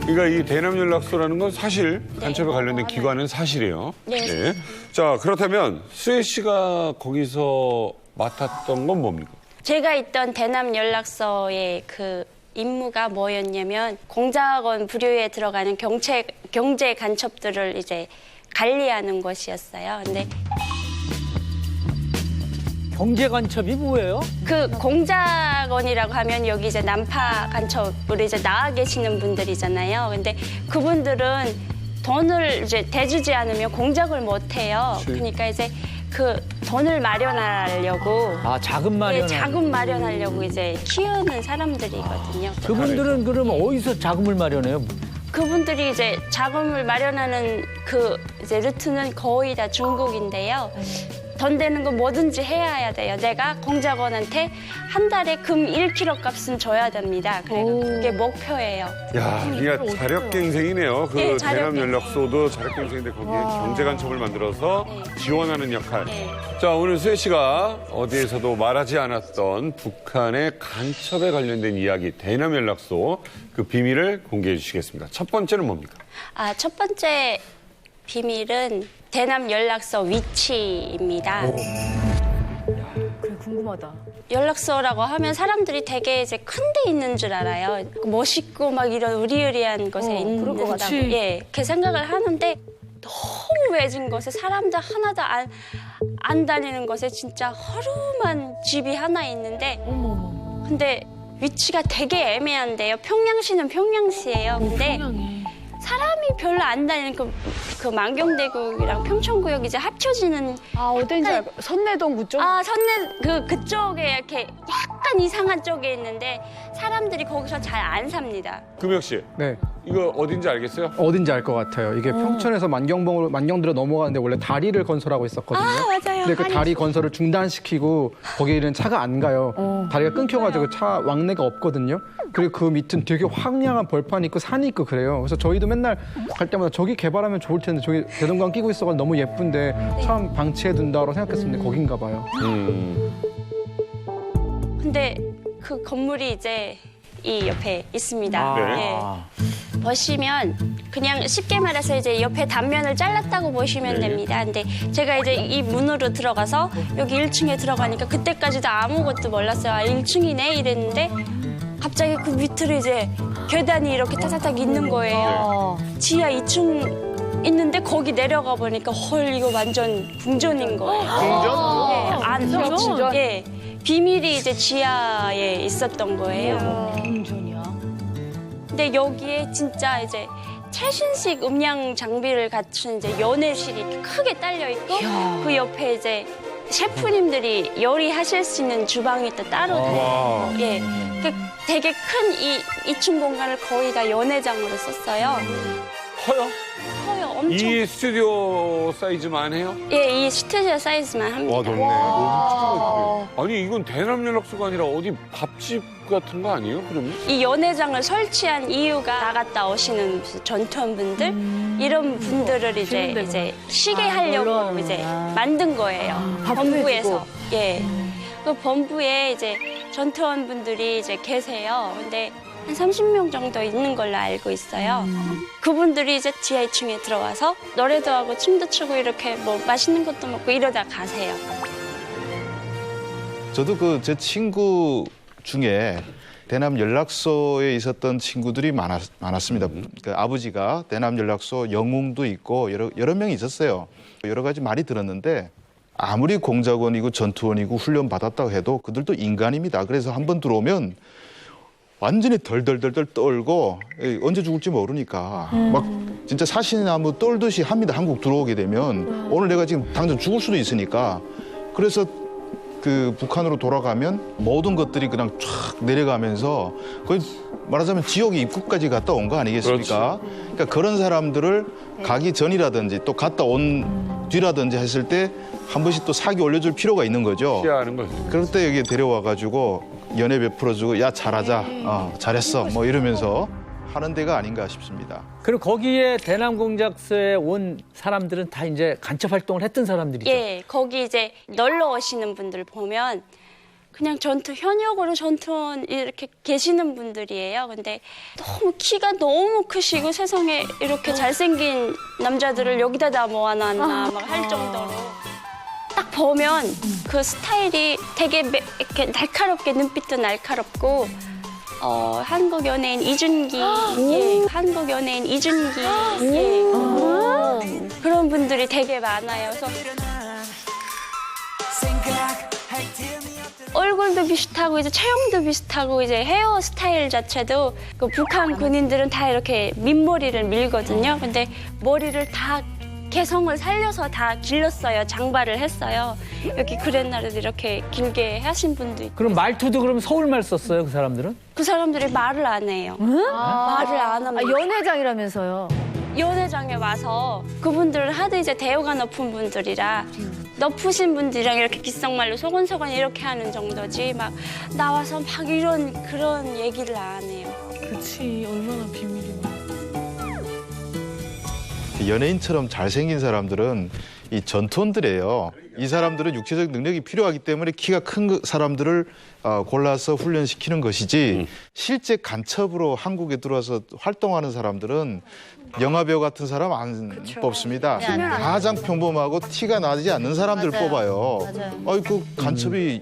그러니까 이 대남 연락소라는 건 사실 간첩에 관련된 기관은 사실이에요. 네. 자, 그렇다면 수혜 씨가 거기서 맡았던 건 뭡니까? 제가 있던 대남 연락소의 그 임무가 뭐였냐면 공작원 부류에 들어가는 경제 간첩들을 이제 관리하는 것이었어요. 근데 경제 간첩이 뭐예요? 그 공작원이라고 하면 여기 이제 난파 간첩으로 이제 나와 계시는 분들이잖아요. 근데 그분들은 돈을 이제 대주지 않으면 공작을 못 해요. 그러니까 이제 그 돈을 마련하려고 자금 마련. 자금 마련하려고 이제 키우는 사람들이거든요. 그분들은 그러면 어디서 자금을 마련해요? 그분들이 이제 자금을 마련하는 그 이제 루트는 거의 다 중국인데요. 돈 되는 거 뭐든지 해야 돼요. 내가 공작원한테 한 달에 금 1kg 값은 줘야 됩니다. 그게 목표예요. 야, 그러니까 자력갱생이네요. 그 네, 대남 연락소도 자력갱생인데 거기에 경제간첩을 만들어서 지원하는 역할. 네. 자, 오늘 수혜 씨가 어디에서도 말하지 않았던 북한의 간첩에 관련된 이야기, 대남 연락소 그 비밀을 공개해 주시겠습니다. 첫 번째는 뭡니까? 첫 번째 비밀은 대남 연락소 위치입니다. 그래, 궁금하다. 연락소라고 하면 사람들이 되게 이제 큰 데 있는 줄 알아요. 멋있고 막 이런 으리으리한 곳에 그럴 것 같아. 있는다고. 그렇게 생각을 하는데 너무 외진 곳에 사람들 하나도 안 다니는 곳에 진짜 허름한 집이 하나 있는데 근데 위치가 되게 애매한데요. 평양시는 평양시예요. 근데 사람이 별로 안 다니는 그 만경대구역이랑 평촌구역 이제 합쳐지는 어딘지 알고 선내동 그쪽? 그쪽에 이렇게 약간 이상한 쪽에 있는데 사람들이 거기서 잘 안 삽니다. 금혁 씨. 네. 이거 어딘지 알겠어요? 어딘지 알 것 같아요. 이게 평촌에서 만경들어 넘어가는데 원래 다리를 건설하고 있었거든요. 맞아요. 근데 그 다리 건설을 중단시키고 거기는 차가 안 가요. 다리가 끊겨가지고 차 왕래가 없거든요. 그리고 그 밑은 되게 황량한 벌판이 있고 산이 있고 그래요. 그래서 저희도 맨날 갈 때마다 저기 개발하면 좋을 텐데 저기 대동강 끼고 있어가지고 너무 예쁜데 참 방치해둔다고 생각했었는데 거긴가 봐요. 근데 그 건물이 이제 이 옆에 있습니다. 보시면 그냥 쉽게 말해서 이제 옆에 단면을 잘랐다고 보시면 됩니다. 근데 제가 이제 이 문으로 들어가서 여기 1층에 들어가니까 그때까지도 아무것도 몰랐어요. 1층이네 이랬는데 갑자기 그 밑으로 이제 계단이 이렇게 타타닥 있는 거예요. 지하 2층 있는데 거기 내려가 보니까 헐 이거 완전 궁전인 거예요. 궁전? 예. 비밀이 이제 지하에 있었던 거예요. 궁전이야. 근데 여기에 진짜 이제 최신식 음향 장비를 갖춘 이제 연애실이 크게 딸려 있고 그 옆에 이제 셰프님들이 요리하실 수 있는 주방이 또 따로 다 있고 그 되게 큰 이 2층 공간을 거의 다 연회장으로 썼어요. 커요? 커요. 엄청 이 스튜디오 사이즈만 해요? 예, 이 스튜디오 사이즈만 합니다. 와, 넓네. 아니, 이건 대남 연락소가 아니라 어디 밥집 같은 거 아니에요, 그러면? 이 연회장을 설치한 이유가 나갔다 오시는 전투원분들 이런 분들을 이제 쉬게 하려고 이제 만든 거예요. 본부에서. 예. 그 본부에 이제 전투원분들이 이제 계세요. 근데 한 30명 정도 있는 걸로 알고 있어요. 그분들이 이제 지하 2층에 들어와서 노래도 하고 춤도 추고 이렇게 뭐 맛있는 것도 먹고 이러다 가세요. 저도 그 제 친구 중에 대남 연락소에 있었던 친구들이 많았습니다. 그 아버지가 대남 연락소 영웅도 있고 여러 명이 있었어요. 여러 가지 말이 들었는데 아무리 공작원이고 전투원이고 훈련 받았다고 해도 그들도 인간입니다. 그래서 한번 들어오면 완전히 덜덜덜덜 떨고 언제 죽을지 모르니까 막 진짜 사시나무 떨듯이 합니다. 한국 들어오게 되면 오늘 내가 지금 당장 죽을 수도 있으니까. 그래서 그 북한으로 돌아가면 모든 것들이 그냥 쫙 내려가면서 거의 말하자면 지옥의 입구까지 갔다 온 거 아니겠습니까? 그러니까 그런 사람들을 가기 전이라든지 또 갔다 온 뒤라든지 했을 때 한 번씩 또 사기 올려줄 필요가 있는 거죠. 시야하는 거죠. 그럴 때 여기 데려와가지고 연애 베풀어주고 야 잘하자, 잘했어 뭐 이러면서 하는 데가 아닌가 싶습니다. 그리고 거기에 대남공작소에 온 사람들은 다 이제 간첩 활동을 했던 사람들이죠. 예, 거기 이제 놀러 오시는 분들 보면 그냥 현역으로 전투원 이렇게 계시는 분들이에요. 근데 너무 키가 너무 크시고 세상에 이렇게 잘생긴 남자들을 여기다 다 모아놨나 막 할 정도로 딱 보면 그 스타일이 되게 이렇게 날카롭게 눈빛도 날카롭고 한국 연예인 이준기, 예, 한국 연예인 이준기, 예, 그런 분들이 되게 많아요. 그래서 얼굴도 비슷하고 이제 체형도 비슷하고 이제 헤어 스타일 자체도 그 북한 군인들은 다 이렇게 민머리를 밀거든요. 근데 머리를 다 개성을 살려서 다 길렀어요. 장발을 했어요. 여기 그랜나르도 이렇게 길게 하신 분도 있고. 그럼 말투도 그럼 서울말 썼어요, 그 사람들은? 그 사람들이 말을 안 해요. 말을 안 합니다. 연회장이라면서요. 연회장에 와서 그분들은 하도 이제 대우가 높은 분들이라 높으신 분들이랑 이렇게 귓속말로 소곤소곤 이렇게 하는 정도지 막 나와서 막 그런 얘기를 안 해요. 그치, 얼마나 비밀이야. 연예인처럼 잘생긴 사람들은 이 전투원들이에요. 이 사람들은 육체적 능력이 필요하기 때문에 키가 큰 사람들을 골라서 훈련시키는 것이지 실제 간첩으로 한국에 들어와서 활동하는 사람들은 영화배우 같은 사람 안 뽑습니다. 네, 안 돼요. 가장 평범하고 티가 나지 않는 사람들 맞아요. 뽑아요. 맞아요. 아이 그 간첩이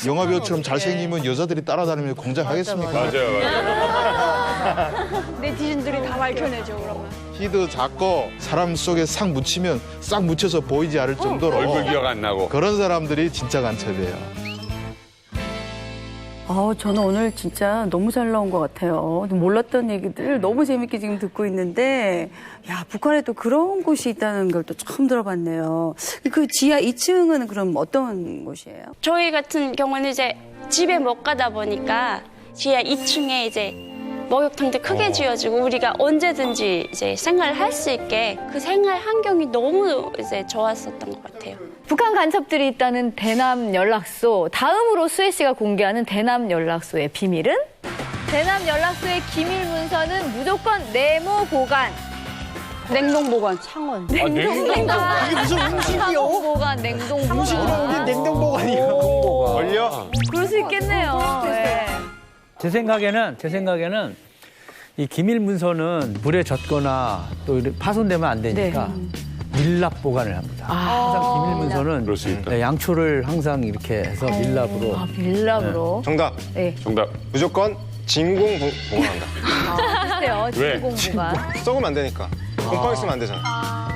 영화배우처럼 잘생기면 여자들이 따라다니면서 공작하겠습니까? 네티즌들이 다 밝혀내죠, 그러면. 키도 작고 사람 속에 싹 묻히면 싹 묻혀서 보이지 않을 정도로 얼굴 기억 안 나고 그런 사람들이 진짜 간첩이에요. 저는 오늘 진짜 너무 잘 나온 것 같아요. 몰랐던 얘기들 너무 재밌게 지금 듣고 있는데, 야, 북한에 또 그런 곳이 있다는 걸 또 처음 들어봤네요. 그 지하 2층은 그럼 어떤 곳이에요? 저희 같은 경우는 이제 집에 못 가다 보니까 지하 2층에 이제 목욕탕도 크게 지어주고 우리가 언제든지 이제 생활할 수 있게 그 생활 환경이 너무 이제 좋았었던 것 같아요. 북한 간첩들이 있다는 대남 연락소. 다음으로 수혜 씨가 공개하는 대남 연락소의 비밀은? 대남 연락소의 기밀 문서는 무조건 네모 보관. 냉동 보관, 창원. 냉동 보관. 이게 무슨 음식이요? 창원 보관, 냉동 보관. 음식으로 여기 냉동 보관이요. 걸려? 그럴 수 있겠네요. 네. 제 생각에는 이 기밀 문서는 물에 젖거나 또 이렇게 파손되면 안 되니까 밀랍 보관을 합니다. 항상 기밀 문서는 그럴 수 있다. 양초를 항상 이렇게 해서 밀랍으로. 밀랍으로. 정답. 네. 정답. 무조건 진공 보관한다. 비슷해요. 왜? 진공 보관. 썩으면 안 되니까. 곰팡이 쓰면 안 되잖아.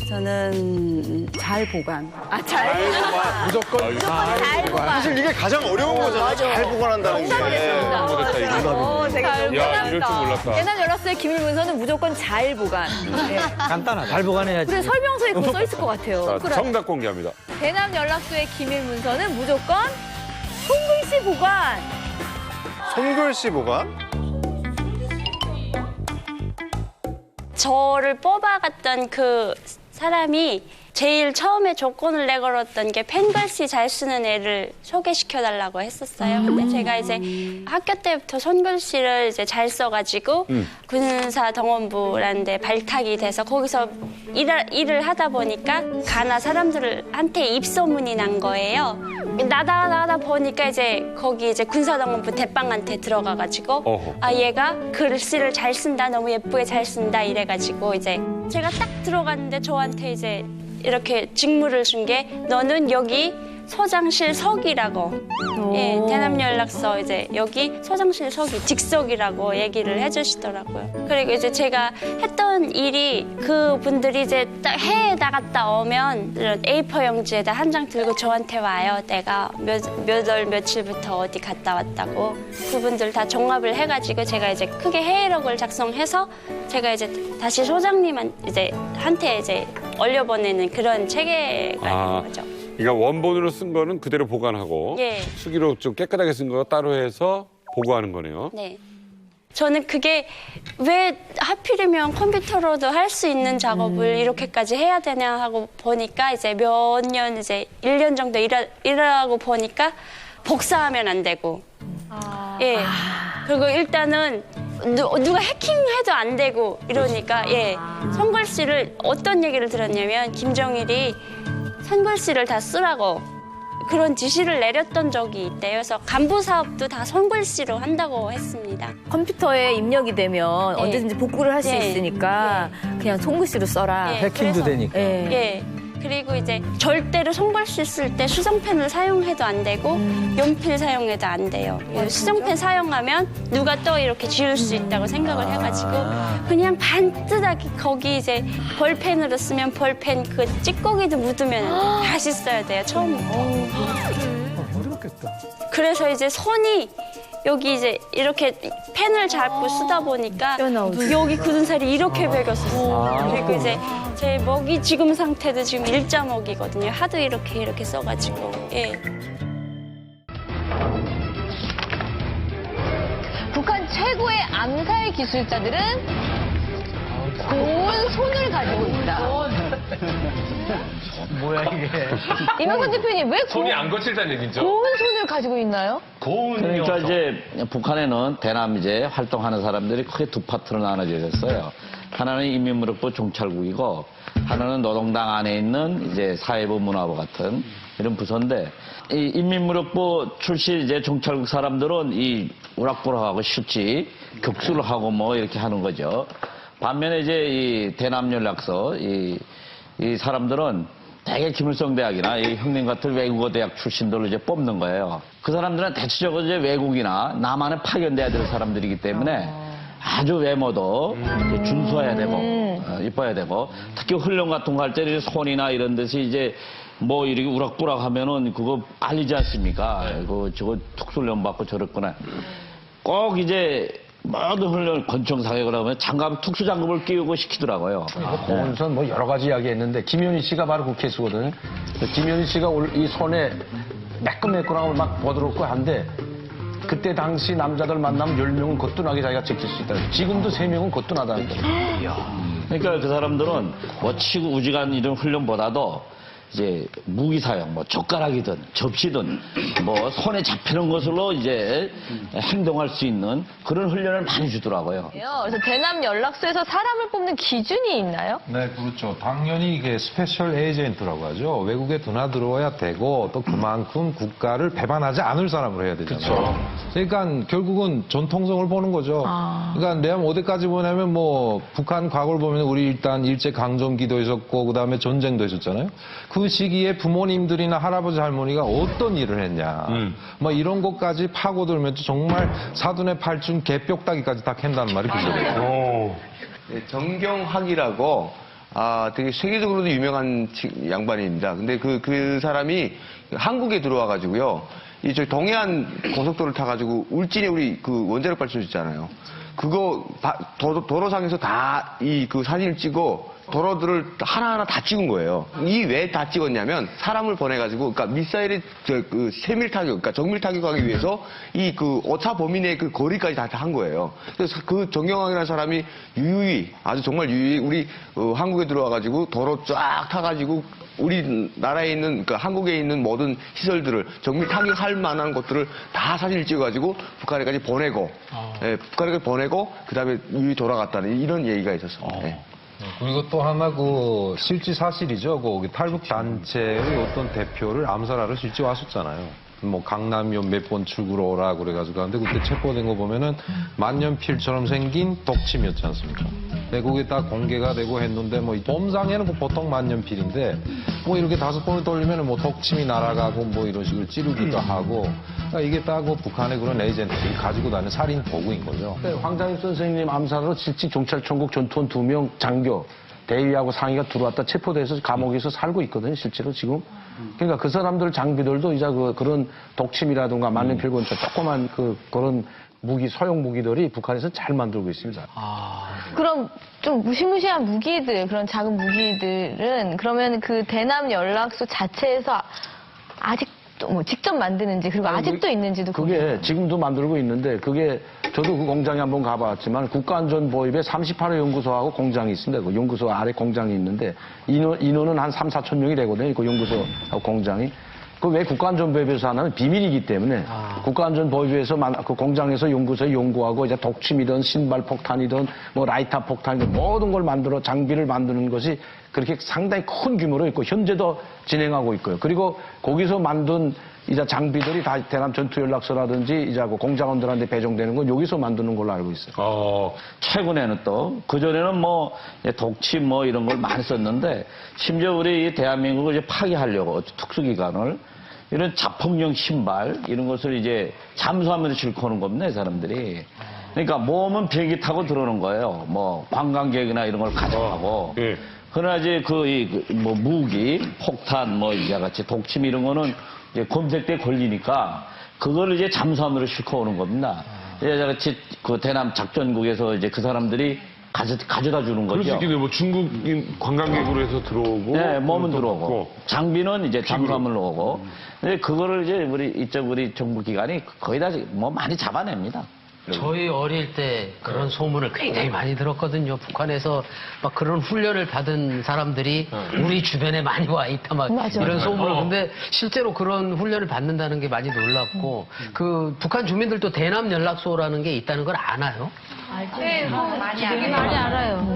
저는 잘 보관. 잘 보관. 무조건 잘 보관. 사실 이게 가장 어려운 거잖아. 맞아. 잘 보관한다는 게. 되게 야, 이럴 줄 몰랐다. 대남 연락소의 기밀 문서는 무조건 잘 보관. 네. 간단하다. 잘 보관해야지. 그래 설명서에 그거 써 있을 것 같아요. 자, 정답 공개합니다. 대남 연락소의 기밀 문서는 무조건 손글씨 보관. 손글씨 보관? 저를 뽑아갔던 그 사람이 제일 처음에 조건을 내걸었던 게 펜글씨 잘 쓰는 애를 소개시켜달라고 했었어요. 근데 제가 이제 학교 때부터 손글씨를 이제 잘 써가지고 군사동원부라는 데 발탁이 돼서 거기서 일을 하다 보니까 가나 사람들한테 입소문이 난 거예요. 나다 보니까 이제 거기 이제 군사동원부 대빵한테 들어가가지고 아 얘가 글씨를 잘 쓴다, 너무 예쁘게 잘 쓴다 이래가지고 이제 제가 딱 들어갔는데 저한테 이제 이렇게 직무를 준 게 너는 여기 소장실 서기라고 예, 대남연락서 이제 여기 소장실 서기 직속이라고 얘기를 해주시더라고요. 그리고 이제 제가 했던 일이 그분들이 이제 딱 해외에 나갔다 오면 A4 용지에다 한 장 들고 저한테 와요. 내가 몇 월 며칠부터 어디 갔다 왔다고. 그분들 다 종합을 해가지고 제가 이제 크게 회의록을 작성해서 제가 이제 다시 소장님한테 이제 올려보내는 그런 체계가 있는 거죠. 그러니까 원본으로 쓴 거는 그대로 보관하고 예. 수기로 좀 깨끗하게 쓴 거 따로 해서 보고하는 거네요. 네. 저는 그게 왜 하필이면 컴퓨터로도 할 수 있는 작업을 이렇게까지 해야 되냐 하고 보니까 이제 몇 년 이제 1년 정도 일하고 보니까 복사하면 안 되고. 예. 그리고 일단은 누가 해킹해도 안 되고 이러니까 예. 손글씨를 어떤 얘기를 들었냐면 김정일이 손글씨를 다 쓰라고 그런 지시를 내렸던 적이 있대요. 그래서 간부 사업도 다 손글씨로 한다고 했습니다. 컴퓨터에 입력이 되면 언제든지 복구를 할 수 있으니까 그냥 손글씨로 써라. 해킹도 되니까. 예. 그리고 이제 절대로 손글씨 쓸 때 수정펜을 사용해도 안 되고 연필 사용해도 안 돼요. 수정펜 사용하면 누가 또 이렇게 지울 수 있다고 생각을 해가지고 그냥 반듯하게 거기 이제 볼펜으로 쓰면 볼펜 그 찌꺼기도 묻으면 다시 써야 돼요. 처음부터. 어렵겠다. 그래서 이제 손이 여기 이제 이렇게 펜을 잡고 쓰다 보니까 여기 굳은 살이 이렇게 배겼었어요. 그리고 이제 제 먹이 지금 상태도 지금 일자 먹이거든요. 하도 이렇게 써가지고. 예. 북한 최고의 암살 기술자들은 고운 손을 가지고 있다. 뭐야 이게? 이명근 대표님 왜 손이 안 거칠다는 얘기죠? 고운 손을 가지고 있나요? 그러니까 이제 북한에는 대남 이제 활동하는 사람들이 크게 두 파트로 나눠져 있어요. 하나는 인민무력부 종찰국이고 하나는 노동당 안에 있는 이제 사회부 문화부 같은 이런 부서인데 이 인민무력부 출신 이제 종찰국 사람들은 이 우락부락하고 쉽지 격수를 하고 뭐 이렇게 하는 거죠. 반면에 이제 이 대남연락서 이 사람들은 대개 김일성 대학이나 이 형님 같은 외국어 대학 출신들로 이제 뽑는 거예요. 그 사람들은 대체적으로 이제 외국이나 남한에 파견돼야 될 사람들이기 때문에 아주 외모도 준수해야 되고 이뻐야 되고 특히 훈련 같은 거 할 때 손이나 이런 데서 이제 뭐 이렇게 우락부락 하면은 그거 알리지 않습니까? 저거 특수훈련 받고 저랬구나. 꼭 이제 모든 훈련 권총 사격을 하면 장갑 특수장갑을 끼우고 시키더라고요. 고은선 뭐 여러 가지 이야기했는데 김현희 씨가 바로 국회수거든. 김현희 씨가 이 손에 매끈매끈한 걸 막 보드럽고 한데 그때 당시 남자들 만나면 10명은 거뜬하게 자기가 지킬 수 있다. 지금도 3명은 거뜬하다는 거예요. 그러니까 그 사람들은 뭐 치고 우직한 이런 훈련보다도 이제 무기 사용, 뭐 젓가락이든 접시든 뭐 손에 잡히는 것으로 이제 행동할 수 있는 그런 훈련을 많이 주더라고요. 그래서 대남 연락소에서 사람을 뽑는 기준이 있나요? 네, 그렇죠. 당연히 이게 스페셜 에이전트라고 하죠. 외국에 드나들어야 되고 또 그만큼 국가를 배반하지 않을 사람으로 해야 되잖아요. 그렇죠. 그러니까 결국은 전통성을 보는 거죠. 그러니까 내가 어디까지 보냐면 뭐 북한 과거를 보면 우리 일단 일제 강점기도 있었고 그다음에 전쟁도 있었잖아요. 그 시기에 부모님들이나 할아버지 할머니가 어떤 일을 했냐. 뭐 이런 것까지 파고들면 정말 사돈의 팔중 개뼈다귀까지 다 캔다는 말이 그 소리예요. 네, 정경학이라고 되게 세계적으로도 유명한 양반입니다. 근데 그 사람이 한국에 들어와 가지고요. 저희 동해안 고속도로를 타 가지고 울진에 우리 그 원자력 발전소 있잖아요. 그거 도로상에서 다 그 사진을 찍어 도로들을 하나하나 다 찍은 거예요. 이 왜 다 찍었냐면 사람을 보내가지고 그러니까 미사일이 그 세밀 타격, 그러니까 정밀 타격하기 위해서 이 그 오차 범위내 그 거리까지 다 한 거예요. 그래서 그 정경황이라는 사람이 유유히 아주 정말 유유히 우리 한국에 들어와가지고 도로 쫙 타가지고 우리나라에 있는 그러니까 한국에 있는 모든 시설들을 정밀 타격할 만한 것들을 다 사진을 찍어가지고 북한에까지 보내고, 예, 북한에까지 보내고 그다음에 유유히 돌아갔다는 이런 얘기가 있었어요. 예. 그리고 또 하나 그 실제 사실이죠. 그 탈북 단체의 어떤 대표를 암살하러 실제 왔었잖아요. 뭐 강남역 몇 번 출구로 오라 그래가지고 하는데 그때 체포된 거 보면은 만년필처럼 생긴 독침이었지 않습니까? 네, 그게 다 공개가 되고 했는데 뭐 범상에는 뭐 보통 만년필인데 뭐 이렇게 5번을 돌리면은 뭐 독침이 날아가고 뭐 이런 식으로 찌르기도 하고 그러니까 이게 다 그 북한의 그런 에이전트들이 가지고 다니는 살인 도구인 거죠. 네, 황장익 선생님 암살으로 실직 경찰청국 전투원 2명 장교 대위하고 상위가 들어왔다 체포돼서 감옥에서 살고 있거든요, 실제로 지금. 그러니까 그 사람들 장비들도 이제 그런 독침이라든가 만년필 근처 조그만 그런 무기, 소형 무기들이 북한에서 잘 만들고 있습니다. 그럼 좀 무시무시한 무기들, 그런 작은 무기들은 그러면 그 대남 연락소 자체에서 아직도 뭐 직접 만드는지 그리고 아직도 있는지도 그게 지금도 만들고 있는데 그게 저도 그 공장에 한번 가봤지만 국가안전보위부에 38호 연구소하고 공장이 있습니다. 그 연구소 아래 공장이 있는데 인원은 한 3, 4천 명이 되거든요. 그 연구소하고 공장이. 그 왜 국가안전보위부에서 하냐면 비밀이기 때문에 국가안전보위부에서 그 공장에서 연구소에 연구하고 이제 독침이든 신발 폭탄이든 뭐 라이터 폭탄이든 모든 걸 만들어 장비를 만드는 것이 그렇게 상당히 큰 규모로 있고 현재도 진행하고 있고요. 그리고 거기서 만든 이제 장비들이 다 대남 전투연락소라든지 이제 그 공작원들한테 배정되는 건 여기서 만드는 걸로 알고 있어요. 최근에는 또 그전에는 뭐 독침 뭐 이런 걸 많이 썼는데 심지어 우리 대한민국을 이제 파괴하려고 특수기관을 이런 자폭용 신발 이런 것을 이제 잠수하면서 싣고 오는 겁니다, 이 사람들이. 그러니까 몸은 비행기 타고 들어오는 거예요. 뭐 관광객이나 이런 걸 가져가고. 그러나 이제 뭐 무기, 폭탄 뭐 이와 같이 독침 이런 거는 이제 검색대에 걸리니까 그거를 이제 잠수함으로 싣고 오는 겁니다. 이제 같이 그 대남 작전국에서 이제 그 사람들이 가져다 주는 거죠. 그럴 수 있겠네요. 뭐 중국인 관광객으로 해서 들어오고. 네, 몸은 들어오고. 장비는 이제 잠수함으로 오고. 근데 그거를 이제 우리 정부기관이 거의 다 뭐 많이 잡아냅니다. 저희 어릴 때 그런 소문을 굉장히 많이 들었거든요. 북한에서 막 그런 훈련을 받은 사람들이 우리 주변에 많이 와 있다 막 맞아. 이런 소문을. 근데 실제로 그런 훈련을 받는다는 게 많이 놀랍고 그 북한 주민들도 대남 연락소라는 게 있다는 걸 아나요? 네, 많이 알아요.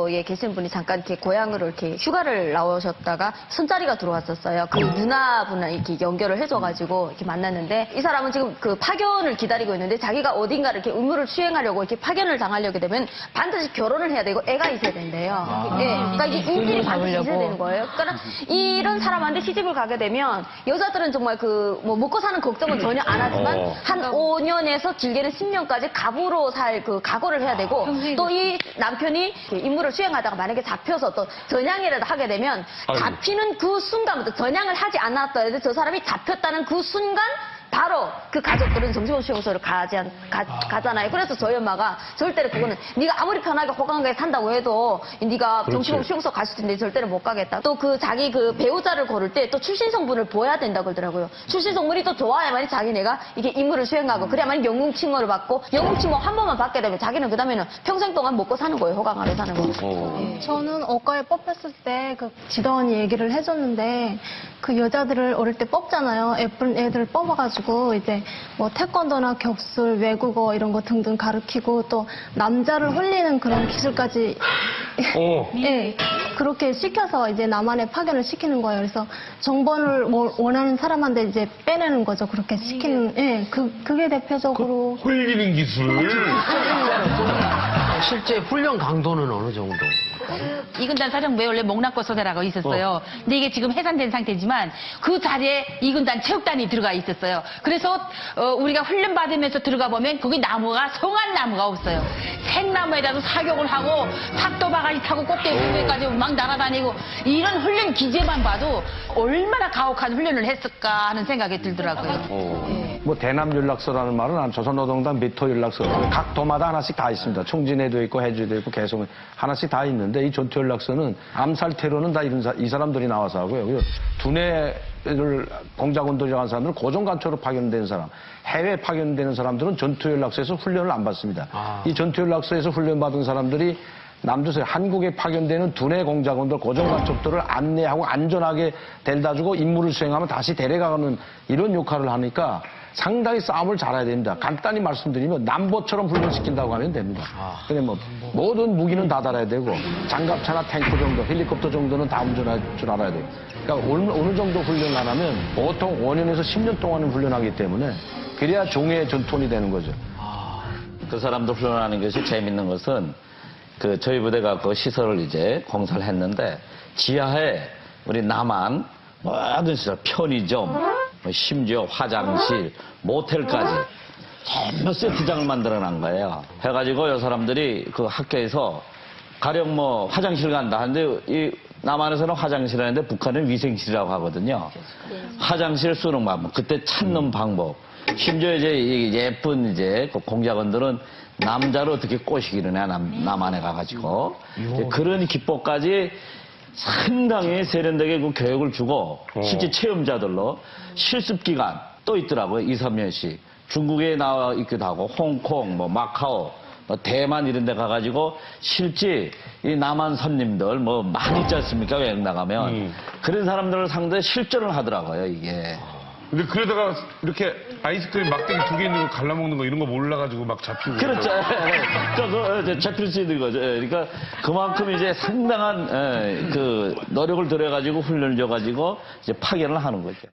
에 계신 분이 잠깐 이렇게 고향으로 이렇게 휴가를 나오셨다가 손자리가 들어왔었어요. 그 누나분을 이렇게 연결을 해줘가지고 이렇게 만났는데 이 사람은 지금 그 파견을 기다리고 있는데 자기가 어딘가를 이렇게 의무를 수행하려고 이렇게 파견을 당하려게 되면 반드시 결혼을 해야 되고 애가 있어야 된대요. 예, 그러니까 이게 인질이 반드시 있어야 되는 거예요. 그러니까 이런 사람한테 시집을 가게 되면 여자들은 정말 그 뭐 먹고 사는 걱정은 전혀 안 하지만 한 5년에서 길게는 10년까지 갑으로 살 그 각오를 해야 되고 또 이 남편이 임무를 수행하다가 만약에 잡혀서 또 전향이라도 하게 되면 잡히는 그 순간부터 전향을 하지 않았더라도 저 사람이 잡혔다는 그 순간 바로 그 가족들은 정신병수용소를 가잖아요. 그래서 저희 엄마가 절대로 그거는 네가 아무리 편하게 호강하게 산다고 해도 네가 정신병수용소 갔을 텐데 절대로 못 가겠다. 또 그 자기 그 배우자를 고를 때 또 출신 성분을 보여야 된다고 그러더라고요. 출신 성분이 또 좋아야만이 자기네가 이게 임무를 수행하고 그래야만 영웅 칭호를 받고 영웅 칭호 한 번만 받게 되면 자기는 그다음에는 평생 동안 먹고 사는 거예요. 호강하게 사는 거. 저는 어과에 뽑혔을 때 그 지도원이 얘기를 해줬는데 그 여자들을 어릴 때 뽑잖아요. 예쁜 애들 뽑아가지고 이제 뭐 태권도나 격술, 외국어 이런 거 등등 가르치고 또 남자를 홀리는 그런 기술까지 네, 그렇게 시켜서 이제 남한에 파견을 시키는 거예요. 그래서 정보를 원하는 사람한테 이제 빼내는 거죠. 그렇게 시키는, 예, 그게 대표적으로. 홀리는 기술. 실제 훈련 강도는 어느 정도? 이근단 사령부에 원래 목락고 소대라고 있었어요. 근데 이게 지금 해산된 상태지만 그 자리에 이근단 체육단이 들어가 있었어요. 그래서 우리가 훈련 받으면서 들어가 보면 거기 나무가 성한 나무가 없어요. 생나무에다도 사격을 하고 탑도바가지 타고 꼭대기까지 막 날아다니고 이런 훈련 기제만 봐도 얼마나 가혹한 훈련을 했을까 하는 생각이 들더라고요. 뭐 대남 연락소라는 말은 조선노동당 미토 연락소 각 도마다 하나씩 다 있습니다. 총진에 동해도 있고 해주도 있고 계속 하나씩 다 있는데 이 전투연락소는 암살 테러는 다 이 사람들이 나와서 하고요. 그리고 두뇌를 공작원들이 한 사람들은 고정관초로 파견된 사람, 해외 파견되는 사람들은 전투연락소에서 훈련을 안 받습니다. 이 전투연락소에서 훈련받은 사람들이 남조선 한국에 파견되는 두뇌 공작원들 고정관첩들을 안내하고 안전하게 데려다 주고 임무를 수행하면 다시 데려가는 이런 역할을 하니까 상당히 싸움을 잘해야 됩니다. 간단히 말씀드리면 남보처럼 훈련시킨다고 하면 됩니다. 근데 뭐 모든 무기는 다 달아야 되고 장갑차나 탱크 정도, 헬리콥터 정도는 다 운전할 줄 알아야 돼요. 그러니까 어느 정도 훈련을 안 하면 보통 5년에서 10년 동안은 훈련하기 때문에 그래야 종의 전투원이 되는 거죠. 그 사람들 훈련하는 것이 재밌는 것은 저희 부대가 그 시설을 이제 공사를 했는데 지하에 우리 남한 모든 시설, 편의점, 심지어 화장실, 모텔까지 전부 세트장을 만들어 놓은 거예요. 해가지고 이 사람들이 그 학교에서 가령 뭐 화장실 간다 하는데 이 남한에서는 화장실 하는데 북한은 위생실이라고 하거든요. 화장실 쓰는 방법, 그때 찾는 방법, 심지어 이제 예쁜 이제 공작원들은 남자를 어떻게 꼬시기를 해, 남한에 가가지고. 그런 기법까지 상당히 세련되게 그 교육을 주고, 실제 체험자들로 실습 기간 또 있더라고요, 2, 3년씩. 중국에 나와 있기도 하고, 홍콩, 뭐, 마카오, 뭐 대만 이런 데 가가지고, 실제 이 남한 손님들 뭐 많이 있지 않습니까, 여행 나가면. 그런 사람들을 상대로 실전을 하더라고요, 이게. 근데 그러다가 이렇게 아이스크림 막대기 2개 있는 거 갈라먹는 거 이런 거 몰라가지고 막 잡히고. 그렇죠. 그러니까 잡힐 수 있는 거죠. 그러니까 그만큼 이제 상당한 그 노력을 들여가지고 훈련을 줘가지고 이제 파견을 하는 거죠.